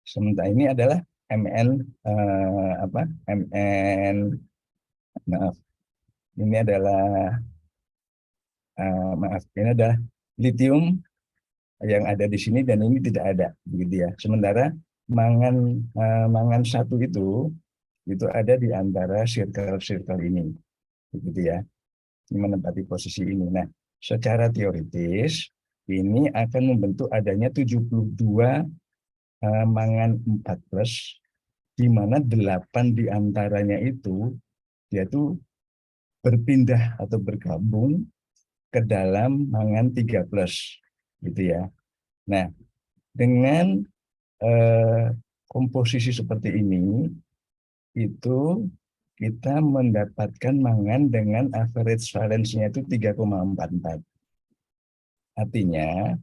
Sementara ini adalah Mn apa? Mn, maaf, ini adalah maaf, ini adalah litium yang ada di sini dan ini tidak ada, begitu ya. Sementara mangan satu itu ada di antara circle-circle ini, begitu ya. Ini menempati posisi ini. Nah, secara teoritis ini akan membentuk adanya 72 mangan 4 plus, di mana 8 di antaranya itu dia tuh berpindah atau bergabung ke dalam mangan 3 plus, gitu ya. Nah, dengan komposisi seperti ini, itu kita mendapatkan mangan dengan average valensinya itu 3,44. Artinya,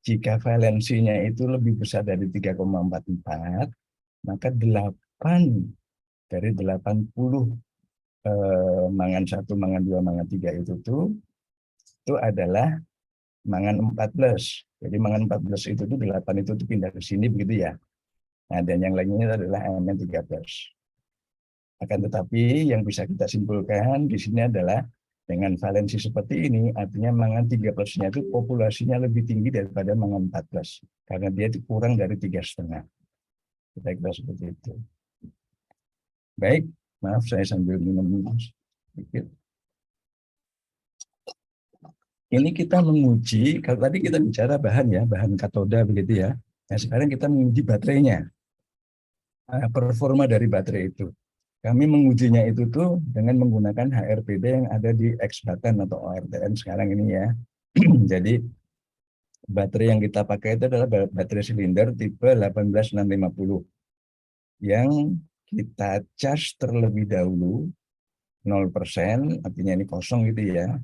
jika valensinya itu lebih besar dari 3,44, maka 8 dari 80 mangan 1, mangan 2, mangan 3 itu adalah mangan 14. Jadi mangan 14 itu tuh 8 itu tuh pindah ke sini begitu ya. Nah, dan yang lainnya adalah elemen 13. Akan tetapi yang bisa kita simpulkan di sini adalah dengan valensi seperti ini, artinya mangan 13-nya itu populasinya lebih tinggi daripada mangan 14. Karena dia itu kurang dari 3,5. Kita kira seperti itu. Baik, maaf saya sambil minum sedikit. Ini kita menguji, kalau tadi kita bicara bahan ya, bahan katoda begitu ya. Nah, sekarang kita menguji baterainya. Performa dari baterai itu. Kami mengujinya itu tuh dengan menggunakan HRPD yang ada di X-Batan atau ORTM sekarang ini ya. Jadi baterai yang kita pakai itu adalah baterai silinder tipe 18650 yang kita charge terlebih dahulu 0%, artinya ini kosong gitu ya,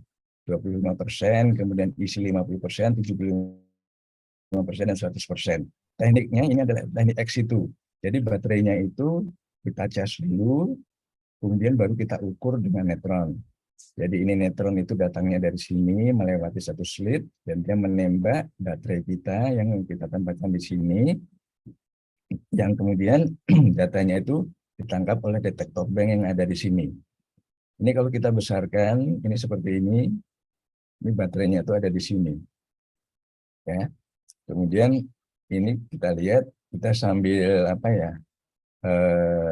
25%, kemudian isi 50%, 75% dan 100%. Tekniknya ini adalah teknik X itu. Jadi baterainya itu kita cas dulu, kemudian baru kita ukur dengan neutron. Jadi ini neutron itu datangnya dari sini melewati satu slit dan dia menembak baterai kita yang kita tempatkan di sini, yang kemudian datanya itu ditangkap oleh detektor bank yang ada di sini. Ini kalau kita besarkan, ini seperti ini baterainya itu ada di sini. Ya. Kemudian ini kita lihat, kita sambil apa ya,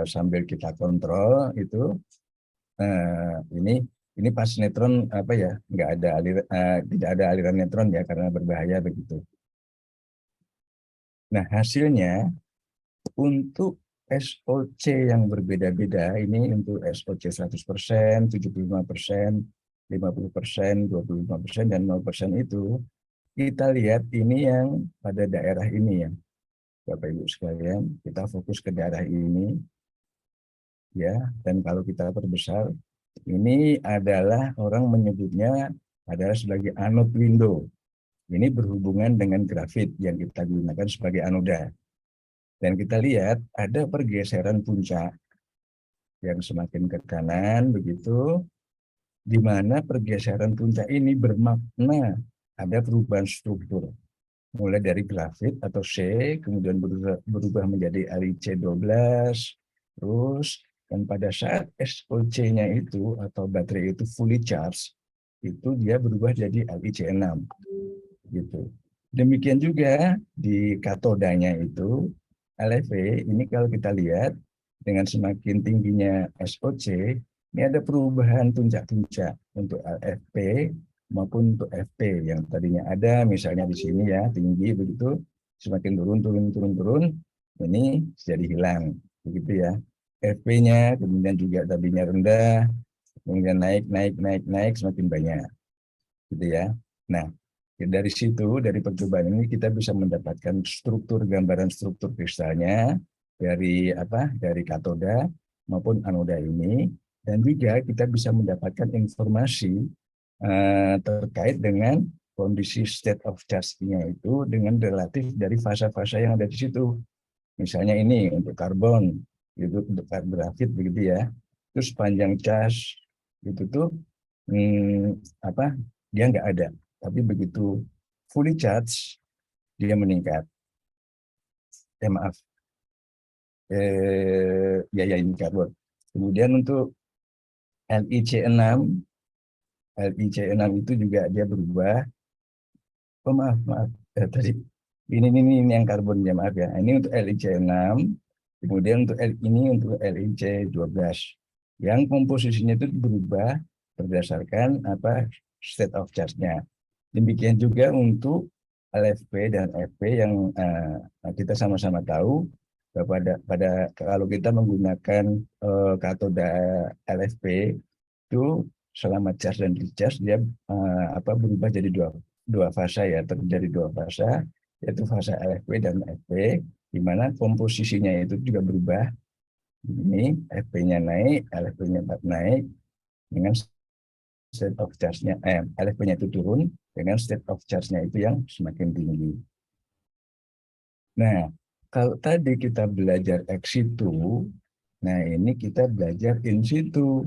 sambil kita kontrol itu, ini pas neutron apa ya, nggak ada tidak ada aliran neutron ya karena berbahaya begitu. Nah, hasilnya untuk SOC yang berbeda-beda, ini untuk SOC 100%, 75%, 50%, 25%, dan 0% itu, kita lihat ini yang pada daerah ini ya, Bapak Ibu sekalian, kita fokus ke daerah ini, ya, dan kalau kita perbesar, ini adalah orang menyebutnya adalah sebagai anode window. Ini berhubungan dengan grafit yang kita gunakan sebagai anoda. Dan kita lihat ada pergeseran puncak yang semakin ke kanan begitu, di mana pergeseran puncak ini bermakna ada perubahan struktur. Mulai dari grafit atau C, kemudian berubah menjadi RiC12, terus Dan pada saat SOC-nya itu atau baterai itu fully charge, itu dia berubah jadi LiC6 gitu. Demikian juga di katodanya itu LFP ini kalau kita lihat dengan semakin tingginya SOC, ini ada perubahan puncak-puncak untuk LFP maupun untuk FP yang tadinya ada misalnya di sini ya tinggi begitu, semakin turun, ini jadi hilang begitu ya. FP-nya kemudian juga tadinya rendah, kemudian naik semakin banyak, gitu ya. Nah, dari situ, dari percobaan ini kita bisa mendapatkan gambaran struktur kristalnya dari apa? Dari katoda maupun anoda ini, dan juga kita bisa mendapatkan informasi terkait dengan kondisi state of charge-nya itu dengan relatif dari fasa-fasa yang ada di situ. Misalnya ini untuk karbon, itu untuk grafit begitu ya. Terus panjang cas itu tuh apa? Dia nggak ada. Tapi begitu fully charge dia meningkat. Maaf, ya ini karbon. Kemudian untuk LiC6, LiC6 itu juga dia berubah. Oh maaf, tadi ini yang karbon ya maaf ya. Ini untuk LiC6, kemudian untuk ini untuk LiC12. Yang komposisinya itu berubah berdasarkan apa state of charge-nya. Demikian juga untuk LFP dan FP yang kita sama-sama tahu pada kalau kita menggunakan katoda LFP itu selama charge dan discharge dia berubah jadi dua fasa ya, terjadi dua fasa yaitu fasa LFP dan FP di mana komposisinya itu juga berubah. Ini FP-nya naik, LFP-nya naik dengan state of charge-nya, LFP-nya itu turun dengan state of charge-nya itu yang semakin tinggi. Nah, kalau tadi kita belajar ex situ, nah ini kita belajar in situ.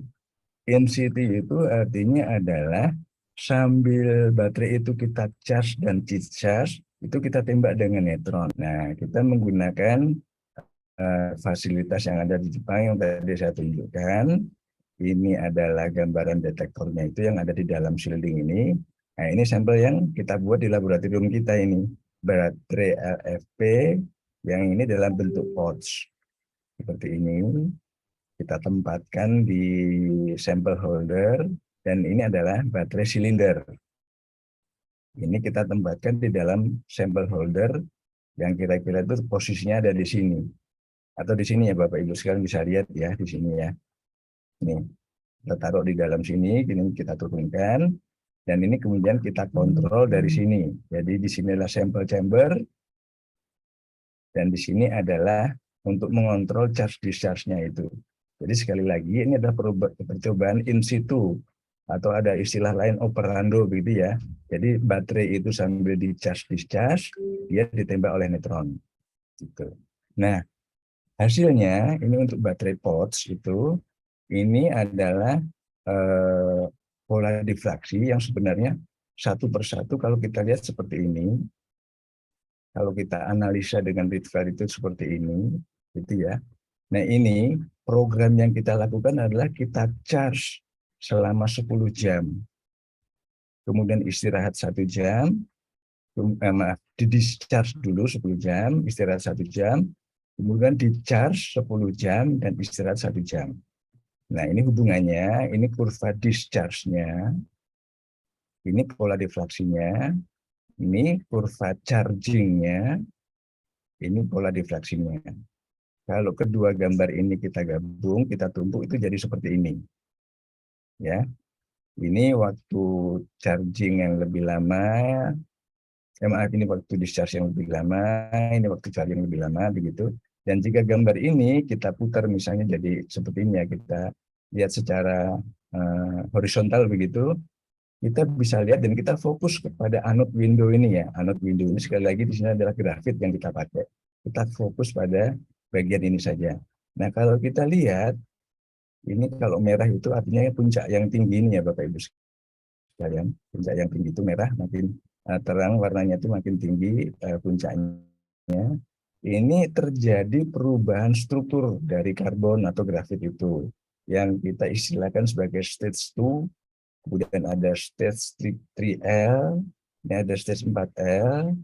In situ itu artinya adalah sambil baterai itu kita charge dan discharge, itu kita tembak dengan neutron. Nah, kita menggunakan fasilitas yang ada di Jepang yang tadi saya tunjukkan. Ini adalah gambaran detektornya itu yang ada di dalam shielding ini. Nah, ini sampel yang kita buat di laboratorium kita ini. Baterai LFP yang ini dalam bentuk pouch. Seperti ini. Kita tempatkan di sampel holder. Dan ini adalah baterai silinder. Ini kita tempatkan di dalam sampel holder yang kira-kira itu posisinya ada di sini. Atau di sini ya Bapak Ibu sekalian bisa lihat ya di sini ya. Ini kita taruh di dalam sini, ini kita turunkan, dan ini kemudian kita kontrol dari sini. Jadi di sini adalah sampel chamber, dan di sini adalah untuk mengontrol charge discharge-nya itu. Jadi sekali lagi ini adalah percobaan in situ atau ada istilah lain operando begitu ya. Jadi baterai itu sambil di charge discharge, dia ditembak oleh neutron. Gitu. Nah, hasilnya ini untuk baterai pouch itu ini adalah pola difraksi yang sebenarnya satu persatu kalau kita lihat seperti ini, kalau kita analisa dengan ritval itu seperti ini, gitu ya. Nah ini program yang kita lakukan adalah kita charge selama 10 jam, kemudian istirahat 1 jam, maaf, di discharge dulu 10 jam, istirahat 1 jam, kemudian di charge 10 jam dan istirahat 1 jam. Nah, ini hubungannya, ini kurva discharge-nya, ini pola difraksinya, ini kurva charging-nya, ini pola difraksinya. Kalau kedua gambar ini kita gabung, kita tumpuk itu jadi seperti ini. Ya. Ini waktu charging yang lebih lama, maaf ini waktu discharge yang lebih lama, ini waktu charging yang lebih lama begitu. Dan jika gambar ini kita putar misalnya jadi seperti ini ya, kita lihat secara horizontal begitu, kita bisa lihat dan kita fokus kepada anode window ini ya. Anode window ini sekali lagi di sini adalah grafit yang kita pakai. Kita fokus pada bagian ini saja. Nah, kalau kita lihat ini kalau merah itu artinya puncak yang tinggi ini ya Bapak Ibu sekalian. Puncak yang tinggi itu merah, makin terang warnanya itu makin tinggi puncaknya. ini terjadi perubahan struktur dari karbon atau grafit itu yang kita istilahkan sebagai stage 2, kemudian ada stage 3L, ini ada stage 4L,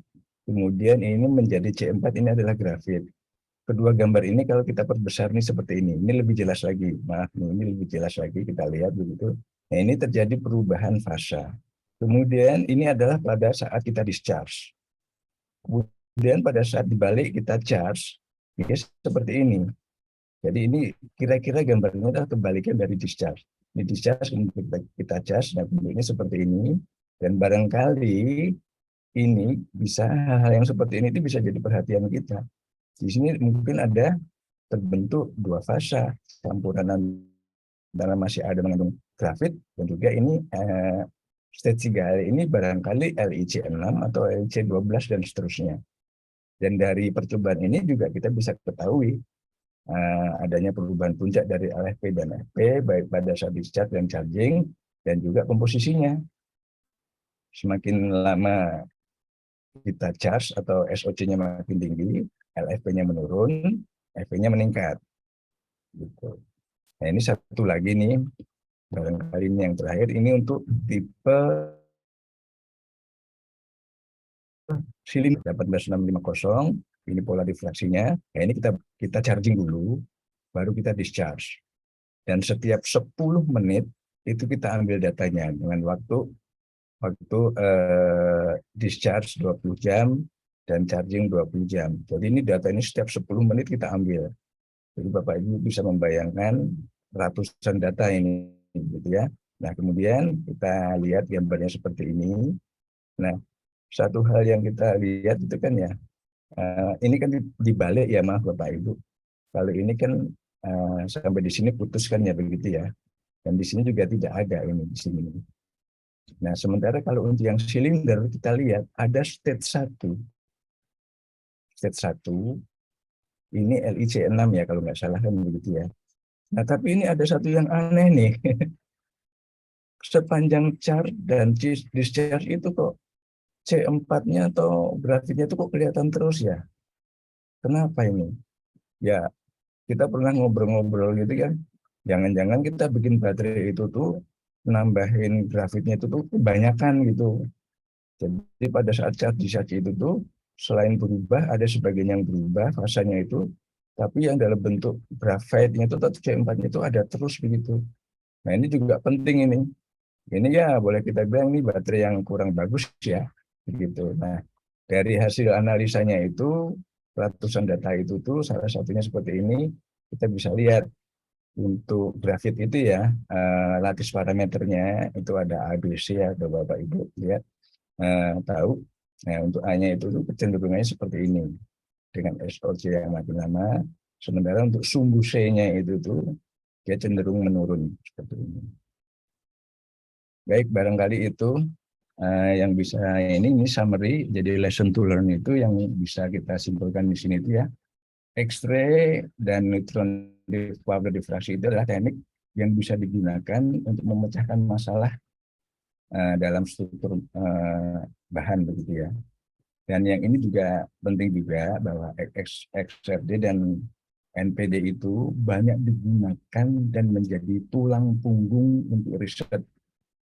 kemudian ini menjadi C4, ini adalah grafit. Kedua gambar ini kalau kita perbesar nih seperti ini lebih jelas lagi. Maaf, ini lebih jelas lagi, kita lihat begitu. Nah, ini terjadi perubahan fasa. Kemudian ini adalah pada saat kita discharge. Kemudian pada saat dibalik kita charge, ini seperti ini. Jadi ini kira-kira gambarnya adalah kebalikan dari discharge. Di discharge kemudian kita charge, nah bentuknya seperti ini. Dan barangkali ini bisa hal-hal yang seperti ini itu bisa jadi perhatian kita. Di sini mungkin ada terbentuk dua fasa, campuran antara masih ada mengandung grafit dan juga ini stage 3 ini barangkali LiC6 atau LiC12 dan seterusnya. Dan dari percobaan ini juga kita bisa ketahui adanya perubahan puncak dari LFP dan FP baik pada saat discharge dan charging dan juga komposisinya. Semakin lama kita charge atau SOC-nya makin tinggi, LFP-nya menurun, FP-nya meningkat. Gitu. Nah ini satu lagi nih, barangkali ini yang terakhir, ini untuk tipe silinder 14650, ini pola difraksinya. Nah ini kita charging dulu, baru kita discharge. Dan setiap 10 menit itu kita ambil datanya dengan waktu discharge 20 jam dan charging 20 jam. Jadi ini data ini setiap 10 menit kita ambil. Jadi Bapak Ibu bisa membayangkan ratusan data ini gitu ya. Nah, kemudian kita lihat gambarnya seperti ini. Nah, satu hal yang kita lihat itu kan ya, ini kan dibalik ya, maaf Bapak Ibu. Kalau ini kan sampai di sini putus kan ya begitu ya. Dan di sini juga tidak ada ini di sini. Nah, sementara kalau untuk yang silinder kita lihat ada stage 1. Stage 1 ini LiC6 ya kalau nggak salah kan begitu ya. Nah, tapi ini ada satu yang aneh nih. Sepanjang charge dan discharge itu kok C4-nya atau grafitnya itu kok kelihatan terus ya. Kenapa ini? Ya, kita pernah ngobrol-ngobrol gitu kan. Jangan-jangan kita bikin baterai itu tuh nambahin grafitnya itu tuh kebanyakan gitu. Jadi pada saat charge itu tuh selain berubah, ada sebagian yang berubah fasanya itu, tapi yang dalam bentuk grafitnya itu atau C4-nya itu ada terus begitu. Nah ini juga penting ini. Ini ya boleh kita bilang ini baterai yang kurang bagus ya, begitu. Nah dari hasil analisanya itu ratusan data itu tuh salah satunya seperti ini, kita bisa lihat untuk grafit itu ya lattice parameternya itu ada ABC ya, ada Bapak Ibu lihat tahu. Nah untuk A-nya itu tuh kecenderungannya seperti ini dengan SOC yang makin lama. Sementara untuk sumbu C-nya itu tuh dia cenderung menurun seperti ini. Baik, barangkali itu yang bisa ini summary, jadi lesson to learn itu yang bisa kita simpulkan di sini itu ya. X-ray dan neutron powder diffraction itu adalah teknik yang bisa digunakan untuk memecahkan masalah dalam struktur bahan begitu ya. Dan yang ini juga penting juga bahwa XRD dan NPD itu banyak digunakan dan menjadi tulang punggung untuk riset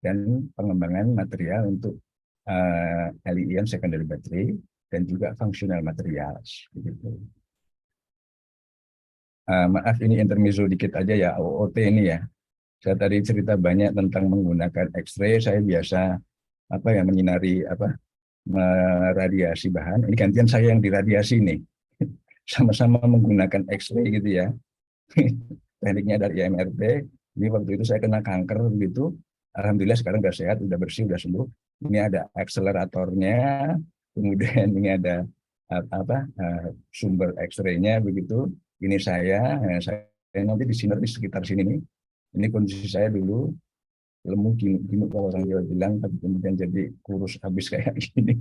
dan pengembangan material untuk LiIon secondary battery dan juga functional materials. Begitu. Maaf ini intermezzo dikit aja ya, OOT ini ya. Saya tadi cerita banyak tentang menggunakan X-ray, saya biasa menyinari meradiasi bahan. Ini gantian saya yang diradiasi nih. Sama-sama menggunakan X-ray gitu ya. Tekniknya dari IMRT. Ini waktu itu saya kena kanker begitu. Alhamdulillah sekarang sudah sehat, sudah bersih, sudah sembuh. Ini ada akseleratornya, kemudian ini ada sumber X-ray-nya begitu. Ini saya nanti di sini di sekitar sini nih. Ini kondisi saya dulu lemu gini kalau orang Jawa bilang, tapi kemudian jadi kurus habis kayak gini.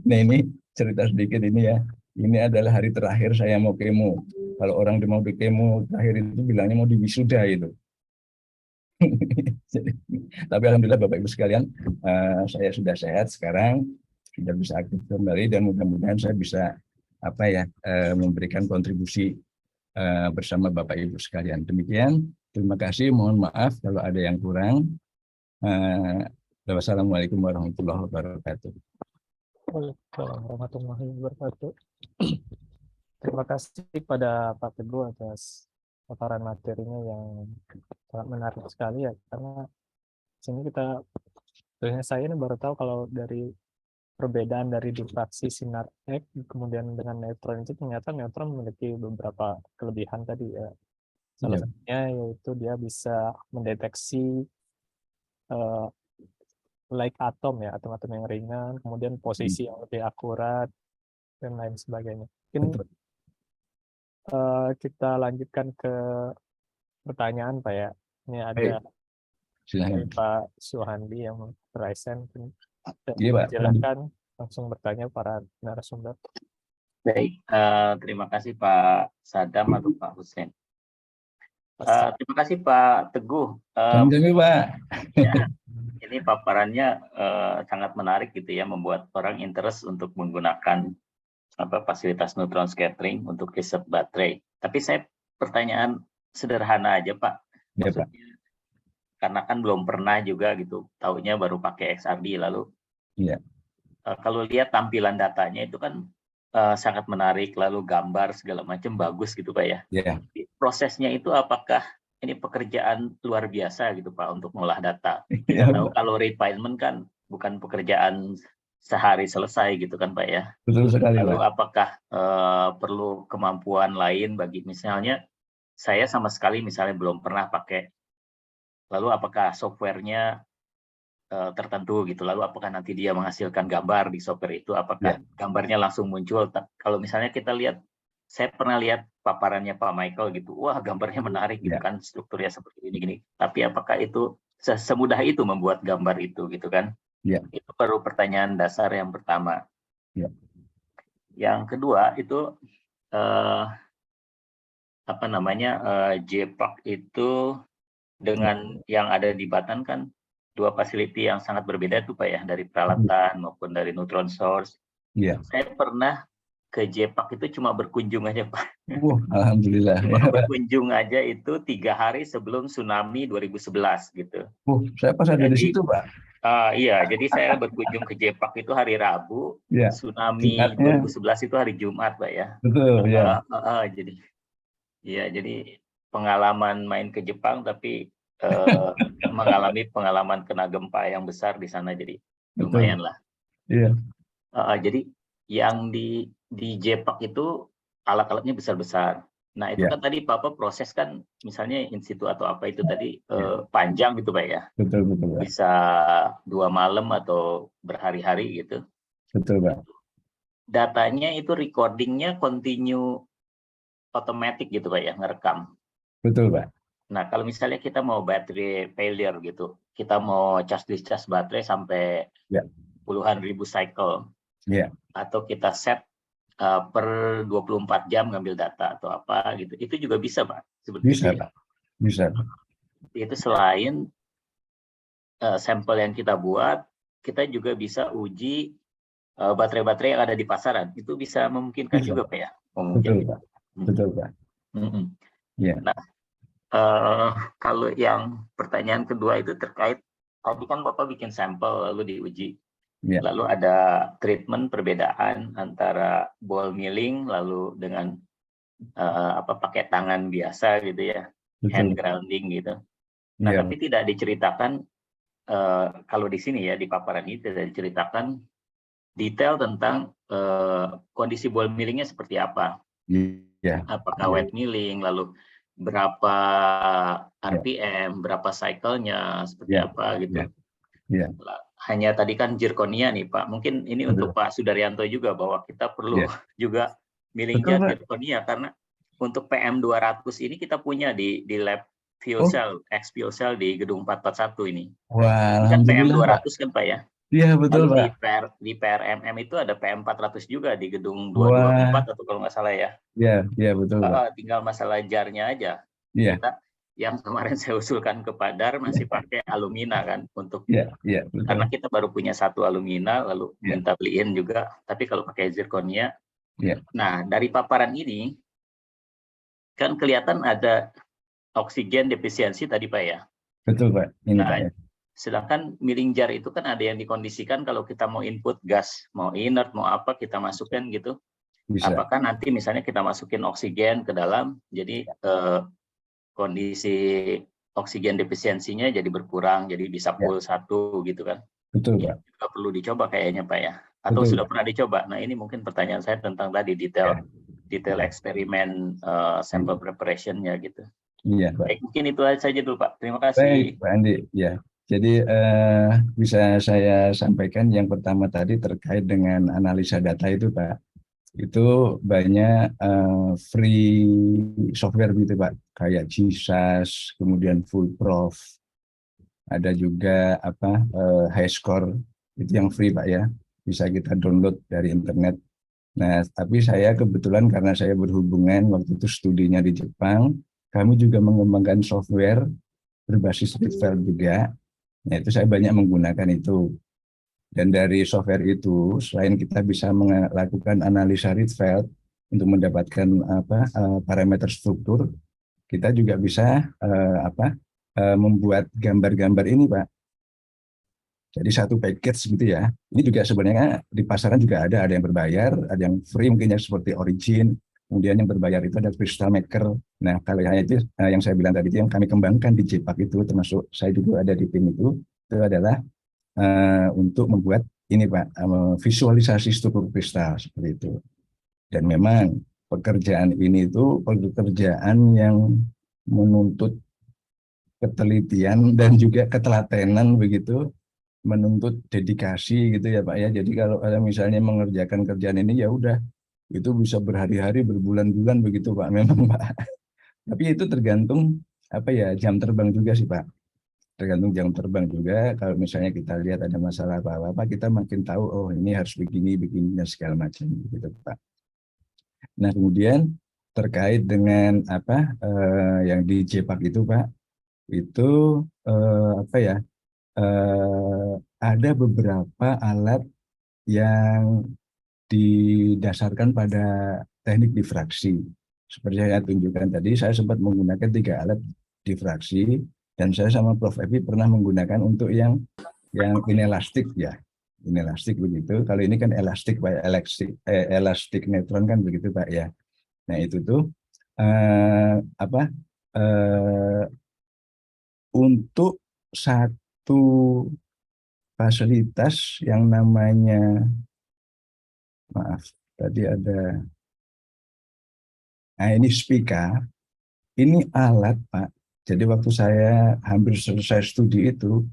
Nah ini cerita sedikit ini ya. Ini adalah hari terakhir saya mau kemo. Kalau orang mau di kemo terakhir itu bilangnya mau di wisuda itu. Tapi alhamdulillah Bapak Ibu sekalian, saya sudah sehat sekarang, sudah bisa aktif kembali dan mudah-mudahan saya bisa memberikan kontribusi bersama Bapak Ibu sekalian. Demikian, terima kasih. Mohon maaf kalau ada yang kurang. Wassalamualaikum warahmatullahi wabarakatuh. Waalaikumsalam warahmatullahi wabarakatuh. Terima kasih pada Pak Teguh atas paparan materinya yang sangat menarik sekali ya, karena sini saya ini baru tahu kalau dari perbedaan dari diffraksi sinar X kemudian dengan neutron itu ternyata neutron memiliki beberapa kelebihan tadi ya. Salah satunya yaitu dia bisa mendeteksi like atom ya, atom-atom yang ringan, kemudian posisi yang lebih akurat dan lain sebagainya. Mungkin kita lanjutkan ke pertanyaan Pak ya. Ini ada dari Pak Suhandi yang meraisen. Silakan langsung bertanya para narasumber. Baik, terima kasih Pak Sadam atau Pak Hussein. Terima kasih Pak Teguh. Pak. Ya, ini paparannya sangat menarik gitu ya, membuat orang interest untuk menggunakan fasilitas neutron scattering untuk riset baterai. Tapi saya pertanyaan sederhana aja Pak. Maksudnya, karena kan belum pernah juga gitu, taunya baru pakai XRD lalu. Kalau lihat tampilan datanya itu kan sangat menarik, lalu gambar segala macam bagus gitu Pak ya. Prosesnya itu apakah ini pekerjaan luar biasa gitu Pak untuk mengolah data? Kita tahu kalau refinement kan bukan pekerjaan sehari selesai gitu kan Pak ya. Betul sekali, lalu Pak. Apakah perlu kemampuan lain bagi misalnya saya sama sekali misalnya belum pernah pakai, lalu apakah softwarenya tertentu gitu, lalu apakah nanti dia menghasilkan gambar di software itu, apakah gambarnya langsung muncul? Kalau misalnya kita lihat, saya pernah lihat paparannya Pak Michael gitu, wah gambarnya menarik gitu kan, strukturnya seperti ini. Tapi apakah itu semudah itu membuat gambar itu gitu kan? Itu baru pertanyaan dasar yang pertama. Yang kedua itu JPAC itu dengan yang ada di Batan kan dua facility yang sangat berbeda tuh Pak ya, dari peralatan maupun dari neutron source. Saya pernah ke JPAC itu cuma berkunjung aja Pak. Alhamdulillah. Cuma berkunjung aja itu 3 hari sebelum tsunami 2011 gitu. Saya pas ada di situ Pak. Iya, jadi saya berkunjung ke JPAC itu hari Rabu, tsunami 2011 itu hari Jumat Pak ya. Betul ya. Jadi pengalaman main ke Jepang tapi mengalami pengalaman kena gempa yang besar di sana, jadi lumayan lah. Jadi yang di JPAC itu alat-alatnya besar-besar. Nah itu kan tadi Bapak proses kan misalnya in situ atau apa itu tadi panjang gitu Pak ya. Betul. Bisa 2 malam atau berhari-hari gitu. Betul Pak. Datanya itu recordingnya continue otomatis gitu Pak ya, ngerekam. Betul Pak. Nah, kalau misalnya kita mau battery failure gitu, kita mau discharge baterai sampai puluhan ribu cycle, atau kita set per 24 jam ngambil data atau apa gitu, itu juga bisa Pak? Bisa Pak. Bisa Pak. Itu selain sampel yang kita buat, kita juga bisa uji baterai-baterai yang ada di pasaran. Itu bisa memungkinkan juga Pak ya? Betul Pak. Betul Pak. Nah, kalau yang pertanyaan kedua itu terkait, tadi kan Bapak bikin sampel lalu diuji. Lalu ada treatment perbedaan antara ball milling lalu dengan pakai tangan biasa gitu ya, hand grounding gitu. Nah, tapi tidak diceritakan kalau di sini ya di paparan ini tidak diceritakan detail tentang kondisi ball millingnya seperti apa. Apakah wet milling, lalu berapa RPM, berapa cycle-nya, seperti apa gitu. Hanya tadi kan zirconia nih Pak, mungkin ini untuk Pak Sudaryanto juga bahwa kita perlu juga milling zirconia, karena untuk PM200 ini kita punya di lab fuel cell, fuel cell di gedung 441 ini. Wah, kan PM200 kan Pak ya? Iya betul lalu Pak. Di PRMM itu ada PM400 juga di gedung 224 atau kalau nggak salah ya. Iya betul Pak. Tinggal masalah jarnya aja. Kita yang kemarin saya usulkan ke Padar masih pakai alumina kan untuk karena kita baru punya 1 alumina lalu minta beliin juga. Tapi kalau pakai zirconia Ya. Nah, dari paparan ini kan kelihatan ada oksigen defisiensi tadi Pak ya. Betul Pak, ini Nah, Pak ya. sedangkan milling jar itu kan ada yang dikondisikan kalau kita mau input gas, mau inert, mau apa kita masukkan gitu. Bisa. Apakah nanti misalnya kita masukin oksigen ke dalam, jadi kondisi oksigen defisiensinya jadi berkurang, jadi bisa full 1 gitu kan. Betul Ya, Pak. juga perlu dicoba kayaknya Pak ya. Atau Betul, sudah Pak. pernah dicoba. Nah ini mungkin pertanyaan saya tentang tadi detail eksperimen sample preparation-nya gitu. Iya Pak. Baik, mungkin itu saja dulu Pak. Terima Baik kasih. Pak Andi, ya. Jadi bisa saya sampaikan yang pertama tadi terkait dengan analisa data itu Pak. Itu banyak free software gitu Pak, kayak GSAS, kemudian Fullprof, ada juga apa Highscore, itu yang free Pak ya, bisa kita download dari internet. Nah, tapi saya kebetulan karena saya berhubungan waktu itu studinya di Jepang, kami juga mengembangkan software berbasis Rietveld juga. Nah, itu saya banyak menggunakan itu. Dan dari software itu, selain kita bisa melakukan analisa Rietveld untuk mendapatkan parameter struktur, kita juga bisa membuat gambar-gambar ini, Pak. Jadi satu package gitu ya. Ini juga sebenarnya di pasaran juga ada yang berbayar, ada yang free mungkin seperti Origin. Kemudian yang berbayar itu ada Crystal Maker. Nah, kalau itu yang saya bilang tadi itu yang kami kembangkan di JPAK itu, termasuk saya juga ada di tim itu adalah untuk membuat ini Pak, visualisasi struktur kristal seperti itu. Dan memang pekerjaan ini itu pekerjaan yang menuntut ketelitian dan juga ketelatenan begitu, menuntut dedikasi gitu ya Pak ya. Jadi kalau misalnya mengerjakan kerjaan ini ya udah itu bisa berhari-hari, berbulan-bulan begitu Pak, memang Pak. Tapi itu tergantung jam terbang juga sih Pak. Tergantung jam terbang juga. Kalau misalnya kita lihat ada masalah apa-apa, kita makin tahu oh ini harus begini, dan segala macam gitu Pak. Nah kemudian terkait dengan yang di JPAK itu Pak, itu ada beberapa alat yang didasarkan pada teknik difraksi. Seperti saya tunjukkan tadi, saya sempat menggunakan 3 alat difraksi, dan saya sama Prof. Evi pernah menggunakan untuk yang inelastik ya. Inelastik begitu. Kalau ini kan elastik, Pak, elastik neutron kan begitu Pak ya. Nah itu tuh untuk satu fasilitas yang namanya, maaf, tadi ada, nah ini Spica, ini alat Pak. Jadi waktu saya hampir selesai studi itu,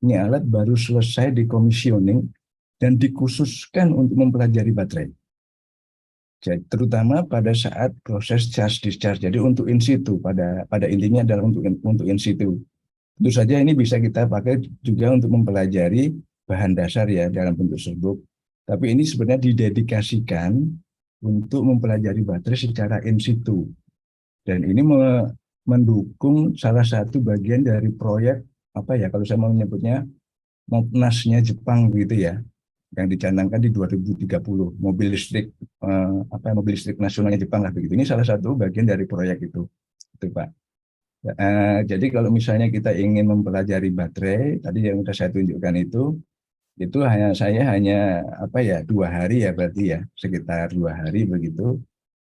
ini alat baru selesai dikomisioning dan dikhususkan untuk mempelajari baterai. Jadi, terutama pada saat proses charge discharge. Jadi untuk in situ, pada intinya adalah untuk in situ. Tentu saja ini bisa kita pakai juga untuk mempelajari bahan dasar ya dalam bentuk serbuk. Tapi ini sebenarnya didedikasikan untuk mempelajari baterai secara in situ. Dan ini mendukung salah satu bagian dari proyek kalau saya mau menyebutnya MOPNAS-nya Jepang gitu ya, yang dicanangkan di 2030, mobil listrik mobil listrik nasionalnya Jepang lah begitu. Ini salah satu bagian dari proyek itu Pak. Jadi kalau misalnya kita ingin mempelajari baterai, tadi yang sudah saya tunjukkan itu saya hanya 2 hari ya berarti ya, sekitar 2 hari begitu.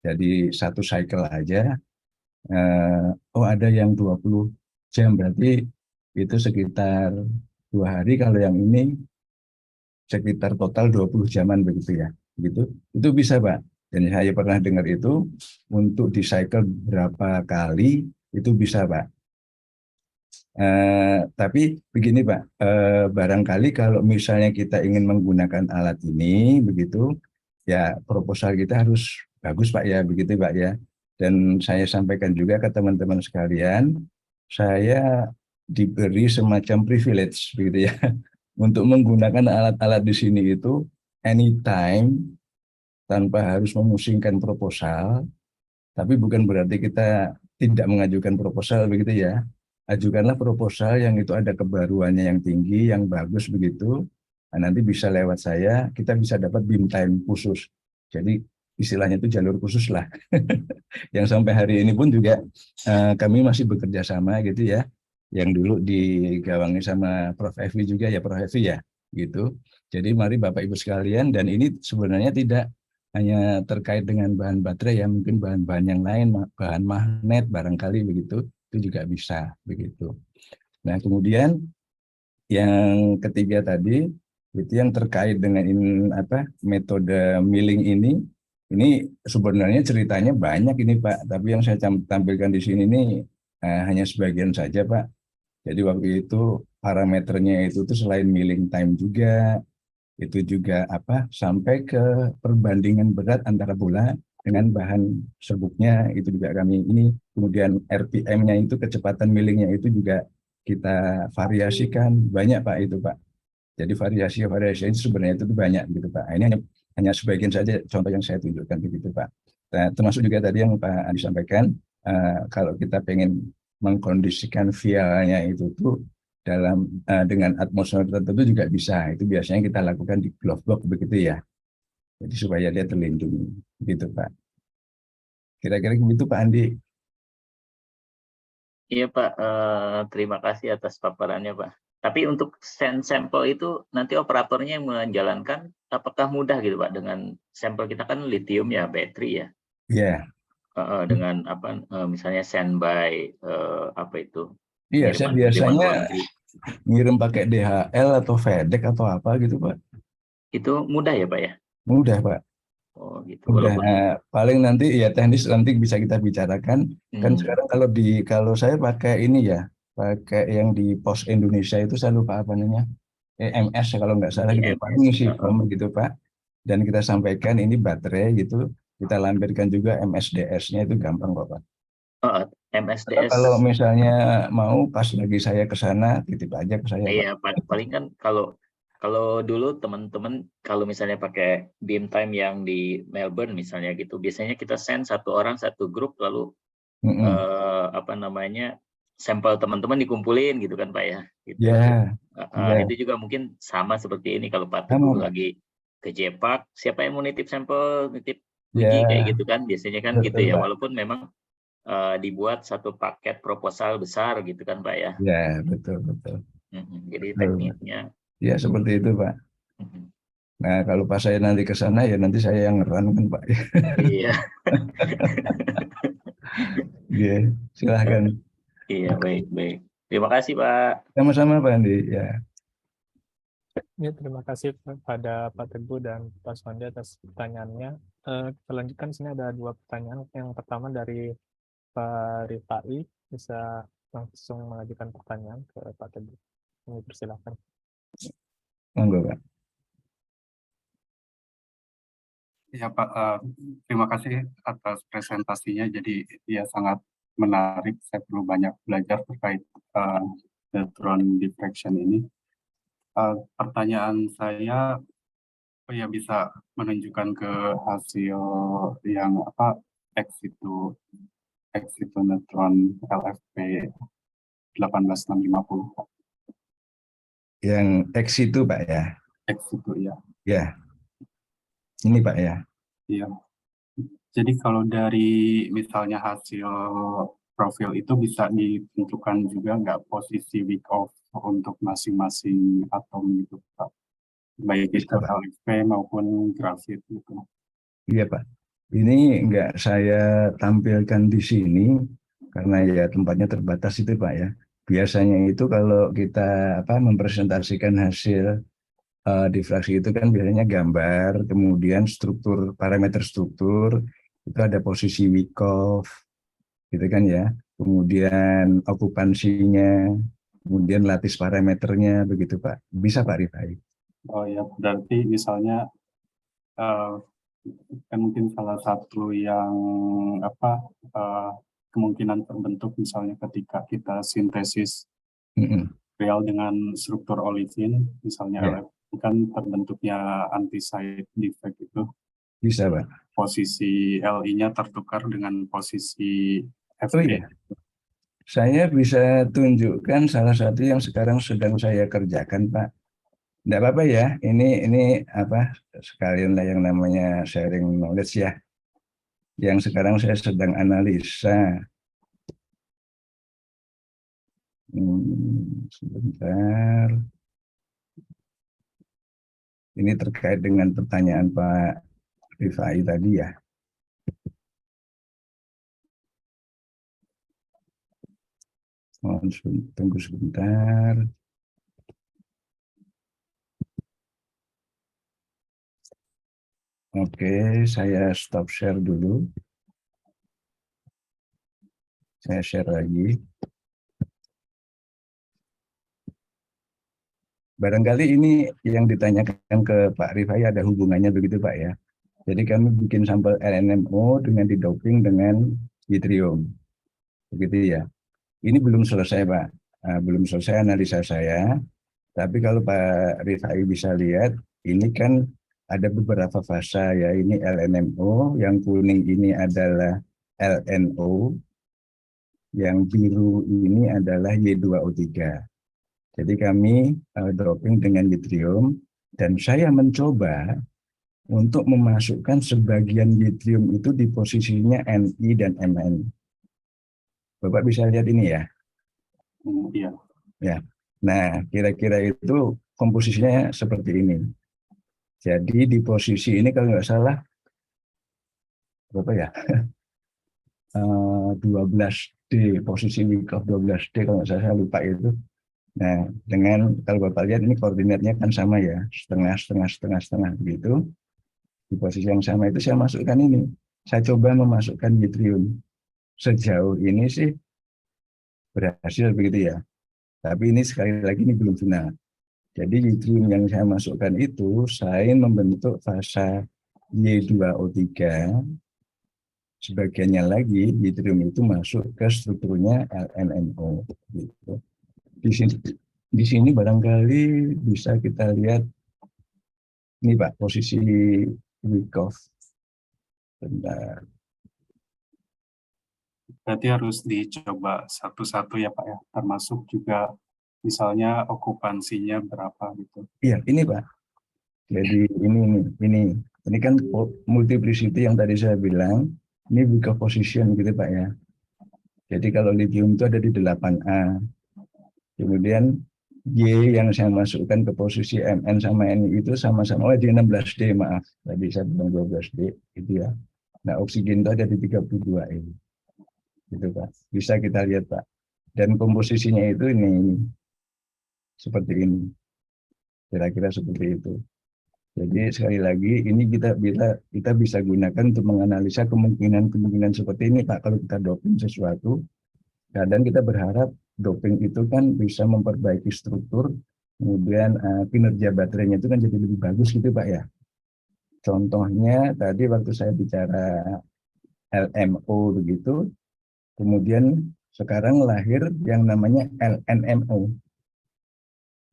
Jadi satu cycle aja. Ada yang 20 jam berarti itu sekitar 2 hari. Kalau yang ini sekitar total 20 jaman begitu ya. Begitu. Itu bisa Pak. Dan saya pernah dengar itu untuk di cycle berapa kali itu bisa Pak. Tapi begini Pak, barangkali kalau misalnya kita ingin menggunakan alat ini begitu, ya proposal kita harus bagus Pak ya, begitu Pak ya. Dan saya sampaikan juga ke teman-teman sekalian, saya diberi semacam privilege begitu ya, untuk menggunakan alat-alat di sini itu anytime tanpa harus memusingkan proposal. Tapi bukan berarti kita tidak mengajukan proposal begitu ya. Ajukanlah proposal yang itu ada kebaruannya yang tinggi, yang bagus begitu. Nah, nanti bisa lewat saya, kita bisa dapat beam time khusus. Jadi istilahnya itu jalur khusus lah. Yang sampai hari ini pun juga kami masih bekerja sama gitu ya. Yang dulu digawangi sama Prof. Evi juga ya, Prof. Evi ya, gitu. Jadi mari Bapak Ibu sekalian, dan ini sebenarnya tidak hanya terkait dengan bahan baterai ya, mungkin bahan-bahan yang lain, bahan magnet barangkali begitu, itu juga bisa begitu. Nah, kemudian yang ketiga tadi itu yang terkait dengan metode milling ini sebenarnya ceritanya banyak ini Pak, tapi yang saya tampilkan di sini ini hanya sebagian saja Pak. Jadi waktu itu parameternya itu tuh selain milling time juga, itu juga sampai ke perbandingan berat antara bola dengan bahan serbuknya itu juga kami ini, kemudian RPM-nya itu kecepatan millingnya itu juga kita variasikan banyak Pak itu Pak. Jadi variasi itu sebenarnya itu banyak gitu Pak. Ini hanya sebagian saja contoh yang saya tunjukkan begitu Pak. Nah, termasuk juga tadi yang Pak Andi sampaikan, kalau kita pengen mengkondisikan vialnya itu tuh dengan atmosfer tertentu juga bisa. Itu biasanya kita lakukan di glove box begitu ya. Jadi supaya dia terlindungi gitu Pak. Kira-kira begitu Pak Andi. Iya Pak, terima kasih atas paparannya Pak. Tapi untuk send sampel itu nanti operatornya yang menjalankan, apakah mudah gitu Pak, dengan sampel kita kan lithium ya, baterai ya. Iya. Dengan misalnya send by Iya, saya biasanya ngirim pakai DHL atau FedEx atau apa gitu Pak. Itu mudah ya Pak ya? Mudah Pak. Oh gitu. Udah, paling nanti ya teknis nanti bisa kita bicarakan. Kan sekarang kalau saya pakai ini ya, pakai yang di Pos Indonesia itu saya lupa apa namanya, EMS kalau nggak salah gitu, paling ngisi form gitu Pak. Dan kita sampaikan ini baterai gitu, kita lampirkan juga MSDS-nya itu gampang kok Pak. MSDS. Kalau misalnya mau pas lagi saya ke sana, titip aja ke saya Pak. Iya, paling kan kalau dulu teman-teman kalau misalnya pakai beam time yang di Melbourne misalnya gitu, biasanya kita send satu orang satu grup lalu sampel teman-teman dikumpulin gitu kan Pak ya. Gitu. Ya. Itu juga mungkin sama seperti ini kalau Pak Teguh lagi ke Jepak, siapa yang mau nitip sampel, nitip uji kayak gitu kan, biasanya kan betul, gitu ya. Pak. Walaupun memang dibuat satu paket proposal besar gitu kan Pak ya. Ya, betul. Jadi tekniknya. Ya seperti itu Pak. Nah kalau pas saya nanti ke sana ya nanti saya yang ngeran kan Pak. Iya. Iya, silahkan. Iya, baik. Terima kasih Pak. Sama-sama Pak Andi. Ya. Ya, terima kasih pada Pak Teguh dan Pak Suwandi atas pertanyaannya. Kita lanjutkan, sini ada 2 pertanyaan. Yang pertama dari Pak Rifai, bisa langsung mengajukan pertanyaan ke Pak Teguh. Ini persilakan. Monggo Pak. Ya Pak, terima kasih atas presentasinya. Jadi ya sangat menarik. Saya perlu banyak belajar terkait neutron diffraction ini. Pertanyaan saya ya bisa menunjukkan ke hasil yang ex situ neutron LFP 18650. Yang X itu Pak ya? X itu ya. Ya. Ini Pak ya. Iya. Jadi kalau dari misalnya hasil profil itu bisa ditentukan juga nggak posisi weak off untuk masing-masing atom gitu Pak? Baik itu LFP maupun grafit gitu. Iya Pak. Ini nggak saya tampilkan di sini karena ya tempatnya terbatas itu Pak ya. Biasanya itu kalau kita mempresentasikan hasil difraksi itu kan biasanya gambar, kemudian parameter struktur, itu ada posisi Wyckoff, gitu kan ya. Kemudian okupansinya, kemudian lattice parameternya, begitu Pak. Bisa Pak Rifai. Oh ya, berarti misalnya kan mungkin salah satu yang kemungkinan terbentuk misalnya ketika kita sintesis real dengan struktur olefin, misalnya kan terbentuknya anti-side defect itu. Bisa Pak. Posisi Li-nya tertukar dengan posisi Fp. Oh iya. Saya bisa tunjukkan salah satu yang sekarang sedang saya kerjakan Pak. Tidak apa-apa ya, ini sekalian lah yang namanya sharing knowledge ya. yang sekarang saya sedang analisa. Sebentar. Ini terkait dengan pertanyaan Pak Rifai tadi ya. Mohon tunggu sebentar. Oke, saya stop share dulu. Saya share lagi. Barangkali ini yang ditanyakan ke Pak Rifai ada hubungannya begitu Pak ya. Jadi kami bikin sampel LNMO dengan didoping dengan yttrium. Begitu ya. Ini belum selesai Pak. Belum selesai analisa saya. Tapi kalau Pak Rifai bisa lihat, ini kan ada beberapa fase ya. Ini LNMO, yang kuning ini adalah LNO, yang biru ini adalah Y2O3. Jadi kami dropping dengan yttrium, dan saya mencoba untuk memasukkan sebagian yttrium itu di posisinya Ni dan Mn. Bapak bisa lihat ini ya? Iya. Ya. Nah, kira-kira itu komposisinya seperti ini. Jadi di posisi ini kalau nggak salah, berapa ya? 12D, posisi weak of 12D kalau nggak salah, saya lupa itu. Nah, dengan kalau Bapak lihat ini koordinatnya kan sama ya, setengah begitu. Di posisi yang sama itu saya masukkan ini. Saya coba memasukkan yttrium. Sejauh ini sih berhasil begitu ya. Tapi ini sekali lagi ini belum final. Jadi yttrium yang saya masukkan itu saya membentuk fase Y2O3. Sebagiannya lagi yttrium itu masuk ke strukturnya LNMO. Gitu. Di sini barangkali bisa kita lihat ini Pak, posisi Wyckoff. Bentar. Berarti harus dicoba satu-satu ya Pak ya, termasuk juga misalnya okupansinya berapa gitu. Iya, ini Pak. Jadi ini kan multiplicity yang tadi saya bilang, ini Wyckoff position gitu Pak ya. Jadi kalau lithium itu ada di 8A. Kemudian Y yang saya masukkan ke posisi Mn sama Ni itu sama-sama di 16D, maaf. Tadi saya bilang 12D gitu ya. Nah, oksigen itu ada di 32E. Gitu Pak. Bisa kita lihat Pak. Dan komposisinya itu ini. Seperti ini. Kira-kira seperti itu. Jadi sekali lagi ini kita bisa gunakan untuk menganalisa kemungkinan seperti ini Pak. Kalau kita doping sesuatu, kadang kita berharap doping itu kan bisa memperbaiki struktur, kemudian kinerja baterainya itu kan jadi lebih bagus gitu Pak ya. Contohnya tadi waktu saya bicara LMO begitu, kemudian sekarang lahir yang namanya LNMO.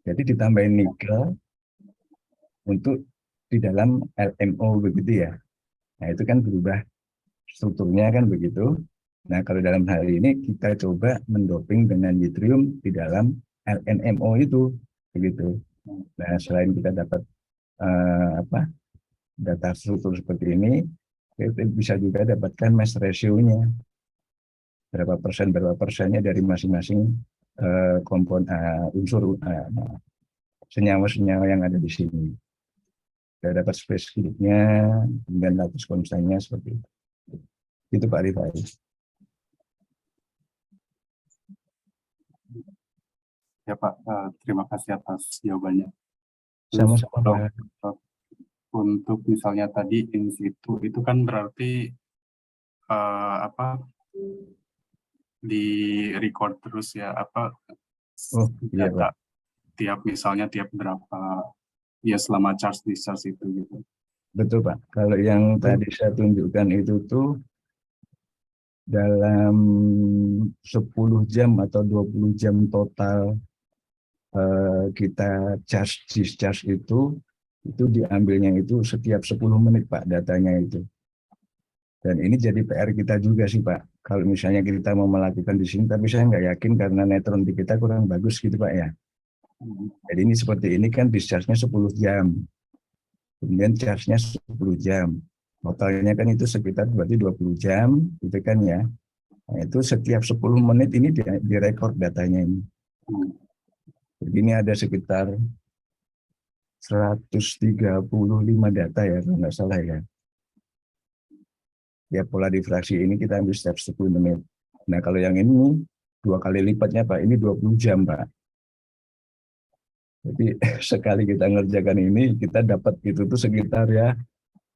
Jadi ditambahin nikel untuk di dalam LMO begitu ya. Nah itu kan berubah strukturnya kan begitu. Nah kalau dalam hal ini kita coba mendoping dengan yttrium di dalam LNMO itu begitu. Nah selain kita dapat data struktur seperti ini, kita bisa juga dapatkan mass ratio-nya berapa persennya dari masing-masing unsur senyawa-senyawa yang ada di sini. Kita dapat spesifiknya dan latus konstannya seperti itu. Itu Pak Rifai. Ya Pak, terima kasih atas jawabannya. Sama-sama Pak. Untuk misalnya tadi in situ itu kan berarti di record terus ya Iya data Pak. tiap berapa ya selama charge discharge itu gitu. Betul Pak. Kalau yang tadi saya tunjukkan itu tuh dalam 10 jam atau 20 jam total kita charge discharge itu diambilnya itu setiap 10 menit Pak datanya itu. Dan ini jadi PR kita juga sih Pak. Kalau misalnya kita mau melakukan di sini, tapi saya nggak yakin karena neutron di kita kurang bagus gitu Pak ya. Jadi ini seperti ini kan discharge-nya 10 jam. Kemudian charge-nya 10 jam. Totalnya kan itu sekitar berarti 20 jam, gitu kan ya. Nah, itu setiap 10 menit ini direkord datanya ini. Jadi ini ada sekitar 135 data ya, kalau nggak salah ya. Ya, pola difraksi ini kita ambil setiap 10 menit. Nah, kalau yang ini 2 kali lipatnya, Pak. Ini 20 jam, Pak. Jadi sekali kita ngerjakan ini, kita dapat itu tuh sekitar ya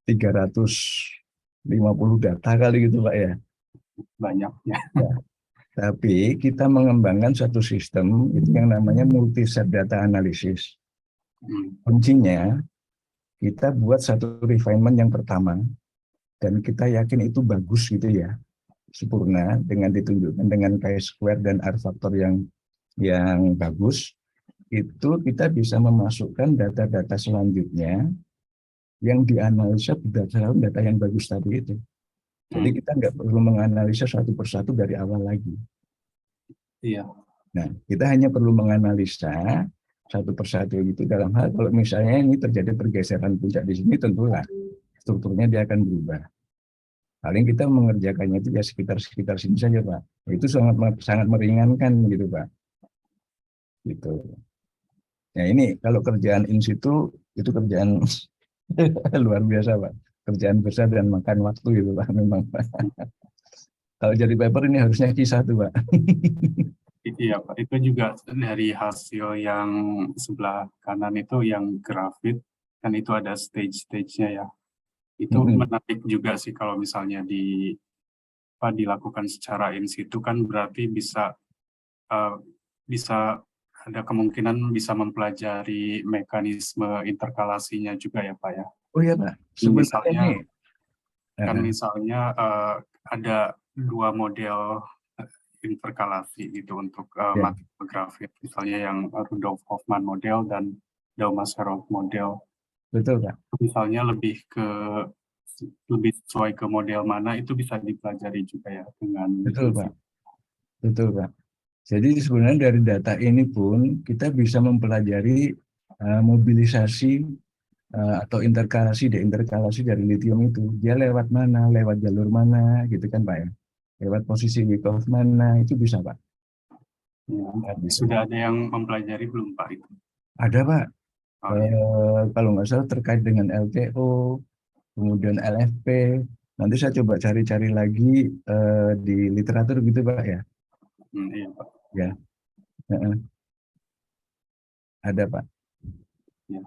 350 data kali gitu, Pak ya. Banyak ya. Ya. Tapi kita mengembangkan satu sistem itu yang namanya multi-set data analysis. Kuncinya kita buat satu refinement yang pertama dan kita yakin itu bagus gitu ya, sempurna dengan ditunjukkan dengan chi-square dan R-faktor yang bagus. Itu kita bisa memasukkan data-data selanjutnya yang dianalisa berdasarkan data yang bagus tadi itu. Jadi kita nggak perlu menganalisa satu persatu dari awal lagi. Iya. Nah, kita hanya perlu menganalisa satu persatu itu dalam hal kalau misalnya ini terjadi pergeseran puncak di sini, tentulah strukturnya dia akan berubah. Paling kita mengerjakannya itu ya sekitar sini saja, Pak. Itu sangat meringankan gitu, Pak. Gitu. Nah, ini kalau kerjaan in situ itu kerjaan luar biasa, Pak. Kerjaan besar dan makan waktu gitu, Pak, memang, Pak. Kalau jadi paper ini harusnya kisah tuh, Pak. Iya, Pak. Itu juga dari hasil yang sebelah kanan itu yang grafit, kan itu ada stage-stage-nya ya. Itu menarik juga sih kalau misalnya dilakukan secara in situ kan berarti bisa ada kemungkinan bisa mempelajari mekanisme interkalasinya juga ya, Pak ya. Oh iya, Pak. Sebenarnya misalnya ada 2 model interkalasi gitu untuk material grafit, misalnya yang Rudolf Hoffman model dan Daumas-Herold model. Betul, Pak. Misalnya lebih sesuai ke model mana itu bisa dipelajari juga ya dengan betul, Pak. Betul, Pak. Jadi sebenarnya dari data ini pun kita bisa mempelajari mobilisasi atau interkalasi dari litium itu. Dia lewat mana, lewat jalur mana, gitu kan, Pak ya. Lewat posisi Wyckoff mana, itu bisa, Pak. Ya, sudah ada yang mempelajari belum, Pak? Itu? Ada, Pak. Iya. Kalau nggak salah terkait dengan LTO, kemudian LFP. Nanti saya coba cari-cari lagi di literatur gitu, Pak ya. Iya, Pak. Ya. Ada, Pak. Ya.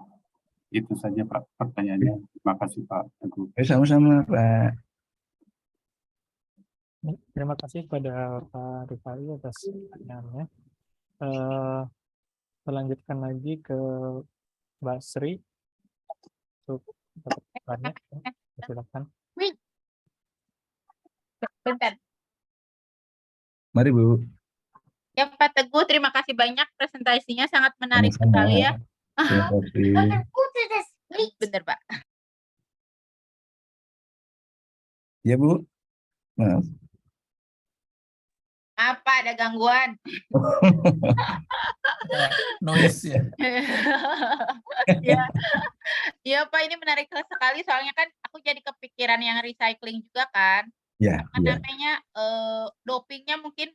Itu saja, Pak, pertanyaannya. Terima kasih, Pak Teguh. Sama-sama, Pak. Terima kasih kepada Pak Rifai atas pertanyaannya. Melanjutkan lagi ke Mbak Sri untuk pertanyaannya. Silakan. Bentar. Mari, Bu. Ya, Pak Teguh, terima kasih banyak, presentasinya sangat menarik sekali ya. Terima kasih. Bener, Pak. Ya, Bu. Maaf. Apa, ada gangguan? Noise ya. Ya. Ya, Pak, ini menarik sekali soalnya kan aku jadi kepikiran yang recycling juga kan. Ya, namanya dopingnya mungkin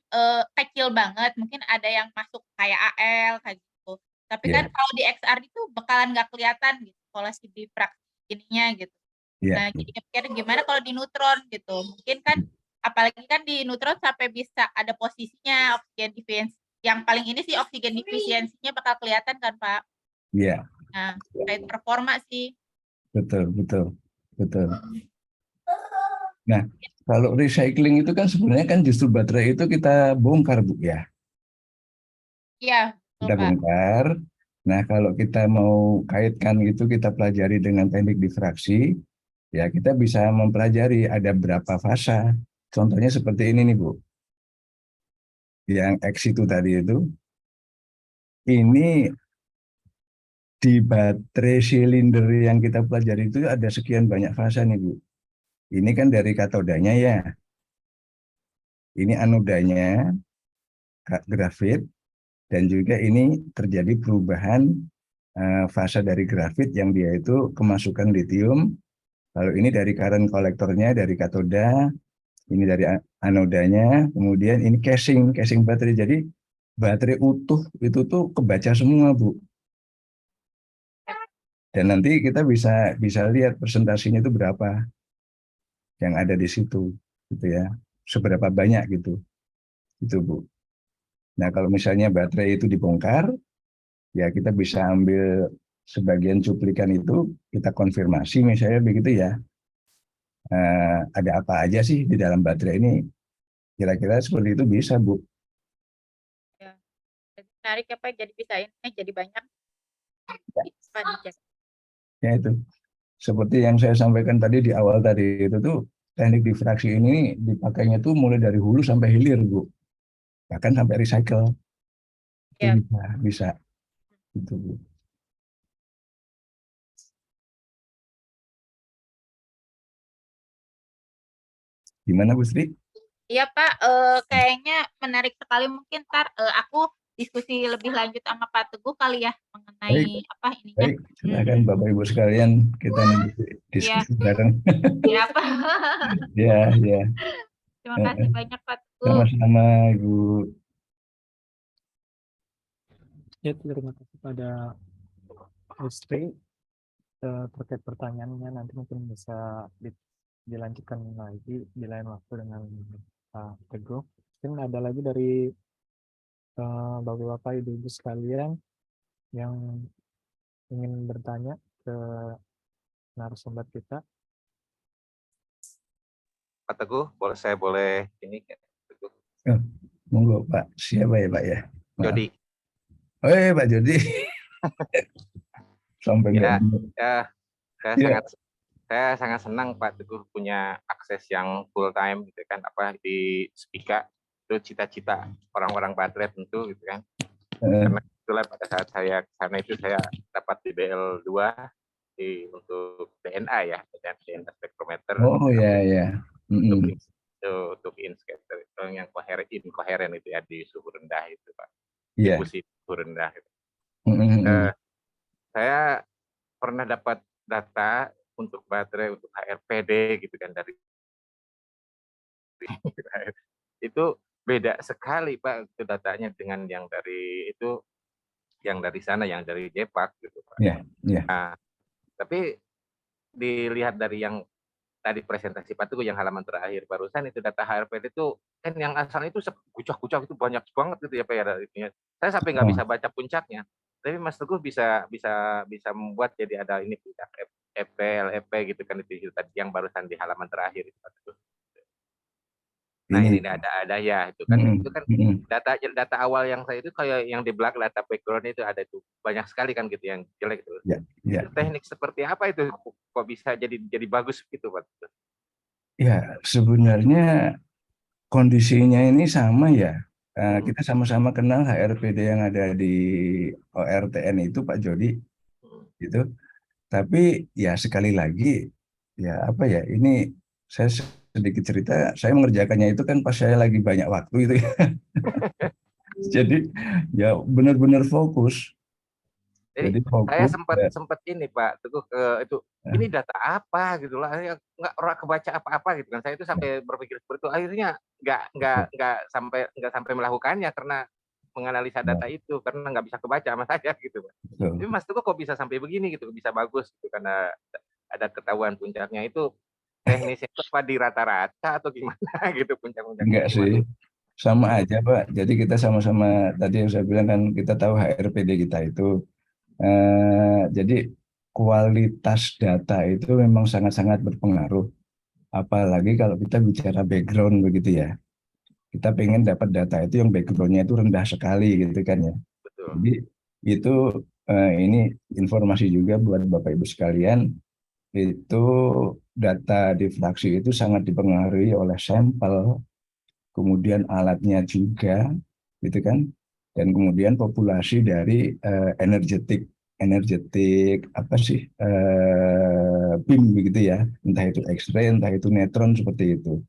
kecil banget, mungkin ada yang masuk kayak AL kayak gitu. Tapi kan kalau di XR itu bakalan nggak kelihatan gitu kalau si difraksi ininya gitu. Nah, jadi kira gimana kalau di neutron gitu. Mungkin kan apalagi kan di neutron sampai bisa ada posisinya oksigen defisiensi. Yang paling ini sih oksigen defisiensinya bakal kelihatan kan, Pak? Iya. Nah, terkait performa sih. Betul. Nah, kalau recycling itu kan sebenarnya kan justru baterai itu kita bongkar, Bu ya. Iya, Kita bongkar. Nah, kalau kita mau kaitkan itu kita pelajari dengan teknik difraksi, ya kita bisa mempelajari ada berapa fasa. Contohnya seperti ini nih, Bu. Yang X itu tadi itu. Ini di baterai silinder yang kita pelajari itu ada sekian banyak fasa nih, Bu. Ini kan dari katodanya ya. Ini anodanya, grafit, dan juga ini terjadi perubahan fasa dari grafit yang dia itu kemasukan litium Kalau ini dari current kolektornya, dari katoda, ini dari anodanya, kemudian ini casing baterai. Jadi baterai utuh itu tuh kebaca semua, Bu. Dan nanti kita bisa lihat presentasinya itu berapa yang ada di situ, gitu ya. Seberapa banyak gitu, itu Bu. Nah kalau misalnya baterai itu dibongkar, ya kita bisa ambil sebagian cuplikan itu, kita konfirmasi misalnya begitu ya. Ada apa aja sih di dalam baterai ini? Kira-kira seperti itu bisa, Bu. Ya. Jadi menarik ya Pak, jadi bisa ini jadi banyak. Ya itu. Seperti yang saya sampaikan tadi di awal tadi itu tuh teknik difraksi ini dipakainya tuh mulai dari hulu sampai hilir, Bu. Bahkan sampai recycle. Itu Ya. bisa. Itu, Bu. Gimana, Bu Sri? Iya Pak, kayaknya menarik sekali. Mungkin ntar aku diskusi lebih lanjut sama Pak Teguh kali ya mengenai apa ininya. Baik, silakan Bapak Ibu sekalian kita diskusi bareng. Iya Pak. Ya, ya. Terima kasih banyak Pak Teguh. Sama-sama, Ibu. Ya, terima kasih pada Istri terkait pertanyaannya. Nanti mungkin bisa dilanjutkan lagi di lain waktu dengan Pak Teguh. Mungkin ada lagi dari Bapak-Bapak, Ibu-Ibu sekalian yang ingin bertanya ke narasumber kita. Pak Teguh, saya boleh ini? Teguh. Oh, monggo Pak. Siapa ya Pak ya? Maaf. Jody. Oh iya Pak Jody. Sampai ya, ya. Saya sangat senang Pak Teguh punya akses yang full time gitu kan, apa di Spika itu cita-cita orang-orang baterai tentu gitu kan. Karena itulah pada saat saya kesana itu saya dapat di BL2 untuk DNA ya, DNA spektrometer. Oh ya ya. Untuk in-scatter itu yang inkoheren itu ya di suhu rendah itu Pak. Iya. Difusi suhu rendah itu. Saya pernah dapat data untuk baterai untuk HRPD gitu kan dari itu beda sekali Pak itu datanya dengan yang dari sana yang dari Jepak gitu Pak. Iya, iya. Nah, tapi dilihat dari yang tadi presentasi Pak Teguh yang halaman terakhir barusan itu data HRPD itu kan yang asalnya itu kucak-kucak itu banyak banget gitu ya Pak ya. Saya sampai nggak bisa baca puncaknya. Tapi Mas Teguh bisa membuat jadi ada ini puncak EP, LEP gitu kan itu tadi yang barusan di halaman terakhir itu Pak Teguh. Nah ini ada ya itu kan data awal yang saya itu kayak yang di belakang data background itu ada itu banyak sekali kan gitu yang jelek itu. Ya. Teknik seperti apa itu kok bisa jadi bagus gitu Pak? Ya sebenarnya kondisinya ini sama ya. Kita sama-sama kenal HRPD yang ada di ORTN itu Pak Jody, gitu. Tapi ya sekali lagi ya apa ya ini saya sedikit cerita. Saya mengerjakannya itu kan pas saya lagi banyak waktu itu ya. Jadi ya benar-benar fokus. Jadi saya sempat ini Pak Teguh itu ini data apa gitu lah, nggak kebaca apa-apa gitu kan. Saya itu sampai berpikir seperti itu, akhirnya nggak sampai melakukannya karena menganalisa data itu karena nggak bisa kebaca sama saya gitu Pak. Tapi Mas Teguh kok bisa sampai begini gitu, bisa bagus gitu karena ada ketahuan puncaknya itu teknisnya itu apa di rata-rata atau gimana gitu puncak-puncaknya? Enggak sih, sama aja Pak. Jadi kita sama-sama tadi yang saya bilang kan kita tahu HRPD kita itu. Jadi kualitas data itu memang sangat-sangat berpengaruh. Apalagi kalau kita bicara background begitu ya. Kita pengen dapat data itu yang backgroundnya itu rendah sekali gitu kan ya. Betul. Jadi itu ini informasi juga buat Bapak Ibu sekalian. Itu data difraksi itu sangat dipengaruhi oleh sampel, kemudian alatnya juga, gitu kan, dan kemudian populasi dari energetik apa sih beam begitu ya, entah itu X-ray, entah itu neutron seperti itu.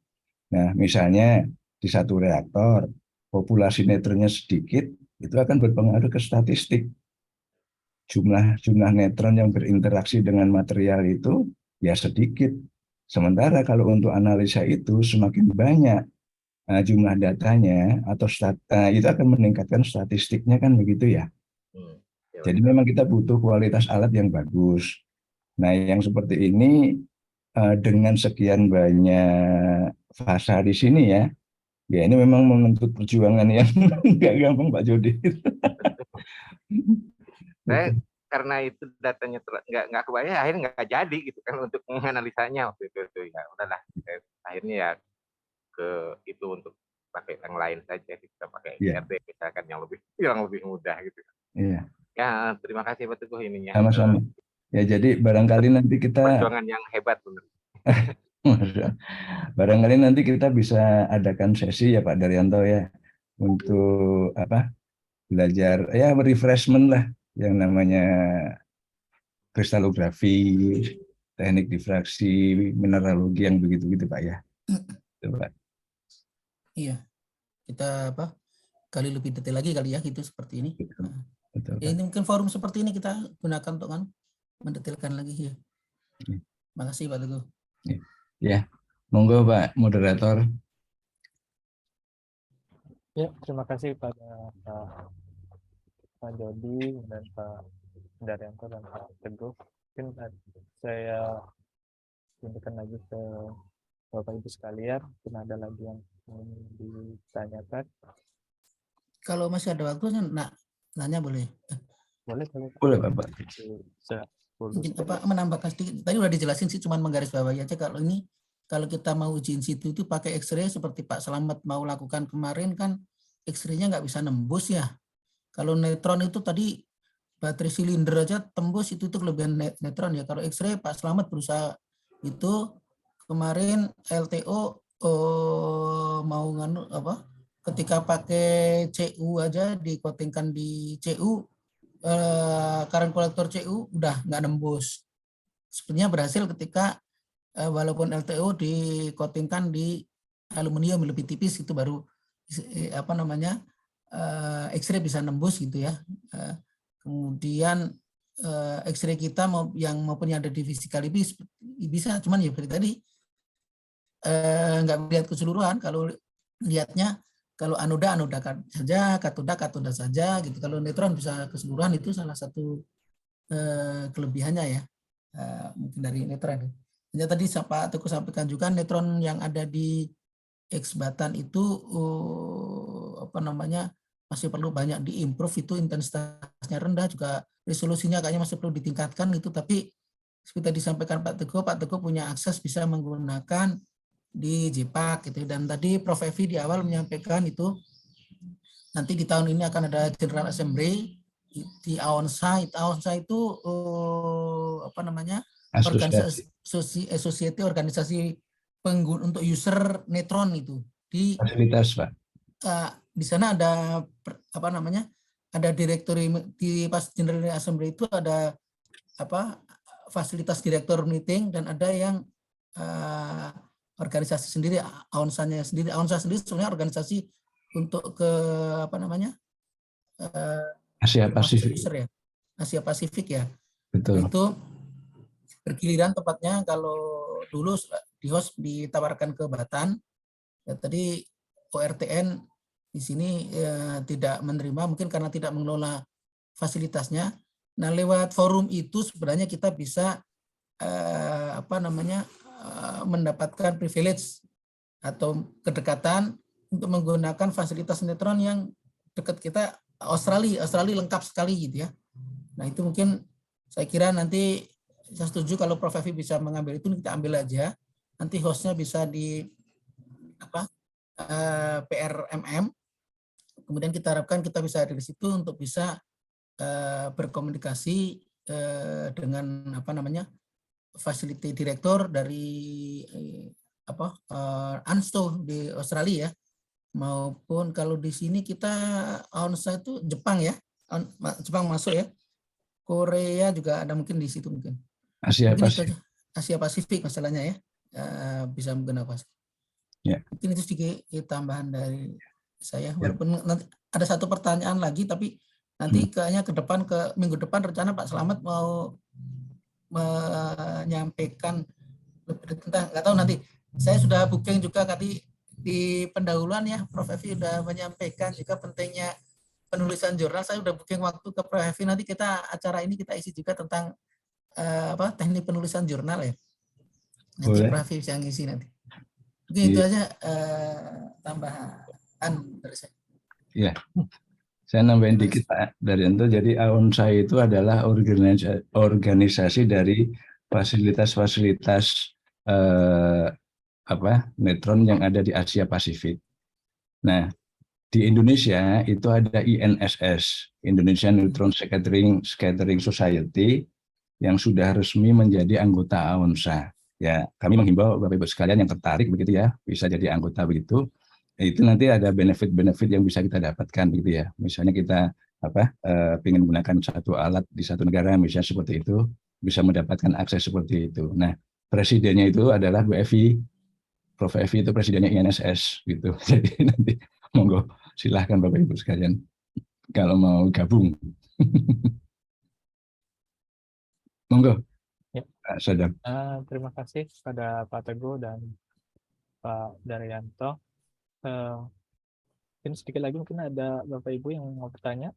Nah, misalnya di satu reaktor populasi neutronnya sedikit, itu akan berpengaruh ke statistik. Jumlah neutron yang berinteraksi dengan material itu ya sedikit. Sementara kalau untuk analisa itu semakin banyak jumlah datanya atau itu akan meningkatkan statistiknya kan begitu ya. Jadi memang kita butuh kualitas alat yang bagus. Nah, yang seperti ini dengan sekian banyak fasa di sini ya ini memang menuntut perjuangan yang nggak gampang Pak Jody. Saya karena itu datanya nggak kebayang, akhirnya nggak jadi gitu kan untuk menganalisanya waktu itu ya udahlah. Akhirnya ya ke itu untuk pakai yang lain saja, kita pakai XRD misalkan yang lebih mudah gitu. Iya. Ya terima kasih Pak Teguh ininya. Sama-sama. Ya jadi barangkali nanti kita perjuangan yang hebat benar. Barangkali nanti kita bisa adakan sesi ya Pak Daryanto ya untuk belajar ya refreshment lah yang namanya kristalografi, teknik difraksi, mineralogi yang begitu-gitu Pak ya. Pak. Iya, kita kali lebih detail lagi kali ya gitu seperti ini. Betul, ya, ini mungkin forum seperti ini kita gunakan untuk mendetailkan lagi ya. Terima kasih Pak Teguh. Ya, monggo Pak Moderator. Ya, terima kasih pada Pak Jody dan Pak Daryanto dan Pak Teguh. Mungkin saya tunjukkan lagi ke Bapak Ibu sekalian, mungkin ada lagi yang ingin ditanyakan. Kalau masih ada waktu, nanya boleh. Boleh Bapak. Mungkin menambahkan sedikit. Tadi udah dijelasin sih, cuman menggarisbawahi aja. Kalau kita mau uji in situ itu pakai X-ray seperti Pak Slamet mau lakukan kemarin kan X-ray-nya nggak bisa nembus ya. Kalau neutron itu tadi baterai silinder aja tembus itu kelebihan neutron ya. Kalau X-ray Pak Slamet berusaha itu kemarin LTO mau ketika pakai CU aja dikotingkan di CU current collector CU udah nggak nembus. Sebenarnya berhasil ketika walaupun LTO dikotingkan di aluminium lebih tipis itu baru X-ray bisa nembus gitu ya. Kemudian X-ray kita maupun yang ada di physical bisa, cuman ya seperti tadi nggak melihat keseluruhan. Kalau lihatnya kalau anoda saja, katoda saja gitu. Kalau neutron bisa keseluruhan, itu salah satu kelebihannya ya, mungkin dari neutron. Hanya tadi Pak Teguh sampaikan juga neutron yang ada di X batan itu masih perlu banyak diimprove, itu intensitasnya rendah, juga resolusinya kayaknya masih perlu ditingkatkan itu. Tapi seperti disampaikan Pak Teguh punya akses bisa menggunakan di JPAC gitu. Dan tadi Prof. Evi di awal menyampaikan itu nanti di tahun ini akan ada General Assembly di AONSA. AONSA itu organisasi pengguna untuk user neutron itu di fasilitas Pak. Di sana ada ada direktori di pas General Assembly itu ada fasilitas direktur meeting dan ada yang organisasi sendiri, AONSA-nya sendiri. AONSA sendiri sebenarnya organisasi untuk ke Asia Pasifik. Ya. Asia Pasifik ya. Betul. Itu bergiliran tepatnya. Kalau dulu di host ditawarkan ke Batan, ya, tadi ORTN di sini tidak menerima, mungkin karena tidak mengelola fasilitasnya. Nah, lewat forum itu sebenarnya kita bisa mendapatkan privilege atau kedekatan untuk menggunakan fasilitas neutron yang dekat kita. Australia lengkap sekali gitu ya. Nah, itu mungkin saya kira nanti saya setuju kalau Prof. Evi bisa mengambil itu, kita ambil aja. Nanti hostnya bisa di PRMM. Kemudian kita harapkan kita bisa dari situ untuk bisa berkomunikasi dengan facility director dari ANSTO di Australia ya. Maupun kalau di sini kita AONSA itu Jepang ya. Jepang masuk ya. Korea juga ada mungkin di situ mungkin. Asia Pasifik. Asia Pasifik masalahnya ya. Bisa menggunakan. Ya. Mungkin itu sedikit tambahan dari saya. Walaupun nanti ada satu pertanyaan lagi, tapi nanti kayaknya minggu depan rencana Pak Slamet mau menyampaikan lebih tentang, nggak tahu nanti saya sudah booking juga tadi di pendahuluan ya, Prof. Evi sudah menyampaikan juga pentingnya penulisan jurnal. Saya sudah booking waktu ke Prof. Evi, nanti kita acara ini kita isi juga tentang teknik penulisan jurnal ya. Nanti Boleh. Prof. Evi bisa ngisi nanti. Mungkin itu aja tambahan dari saya. Iya. Saya nambahin dikit Pak dari itu. Jadi AUNSA itu adalah organisasi dari fasilitas-fasilitas netron yang ada di Asia Pasifik. Nah, di Indonesia itu ada INSS, Indonesia Neutron Scattering Society, yang sudah resmi menjadi anggota AUNSA. Ya, kami menghimbau Bapak Ibu sekalian yang tertarik begitu ya, bisa jadi anggota begitu. Itu nanti ada benefit-benefit yang bisa kita dapatkan begitu ya. Misalnya kita ingin menggunakan satu alat di satu negara, misalnya seperti itu, bisa mendapatkan akses seperti itu. Nah, presidennya itu adalah Bu Evi, Prof. Evi itu presidennya INSS gitu. Jadi nanti monggo silahkan Bapak Ibu sekalian kalau mau gabung. Monggo. Ya. Pak Sadam. Terima kasih kepada Pak Teguh dan Pak Daryanto. Mungkin sedikit lagi mungkin ada Bapak Ibu yang mau bertanya.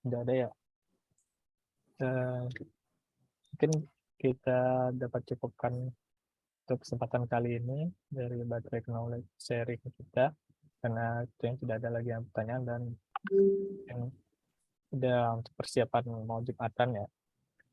Tidak ada ya. Mungkin kita dapat cukupkan untuk kesempatan kali ini dari baterai knowledge sharing kita, karena itu yang tidak ada lagi yang pertanyaan dan yang udah untuk persiapan mau Jumatan ya.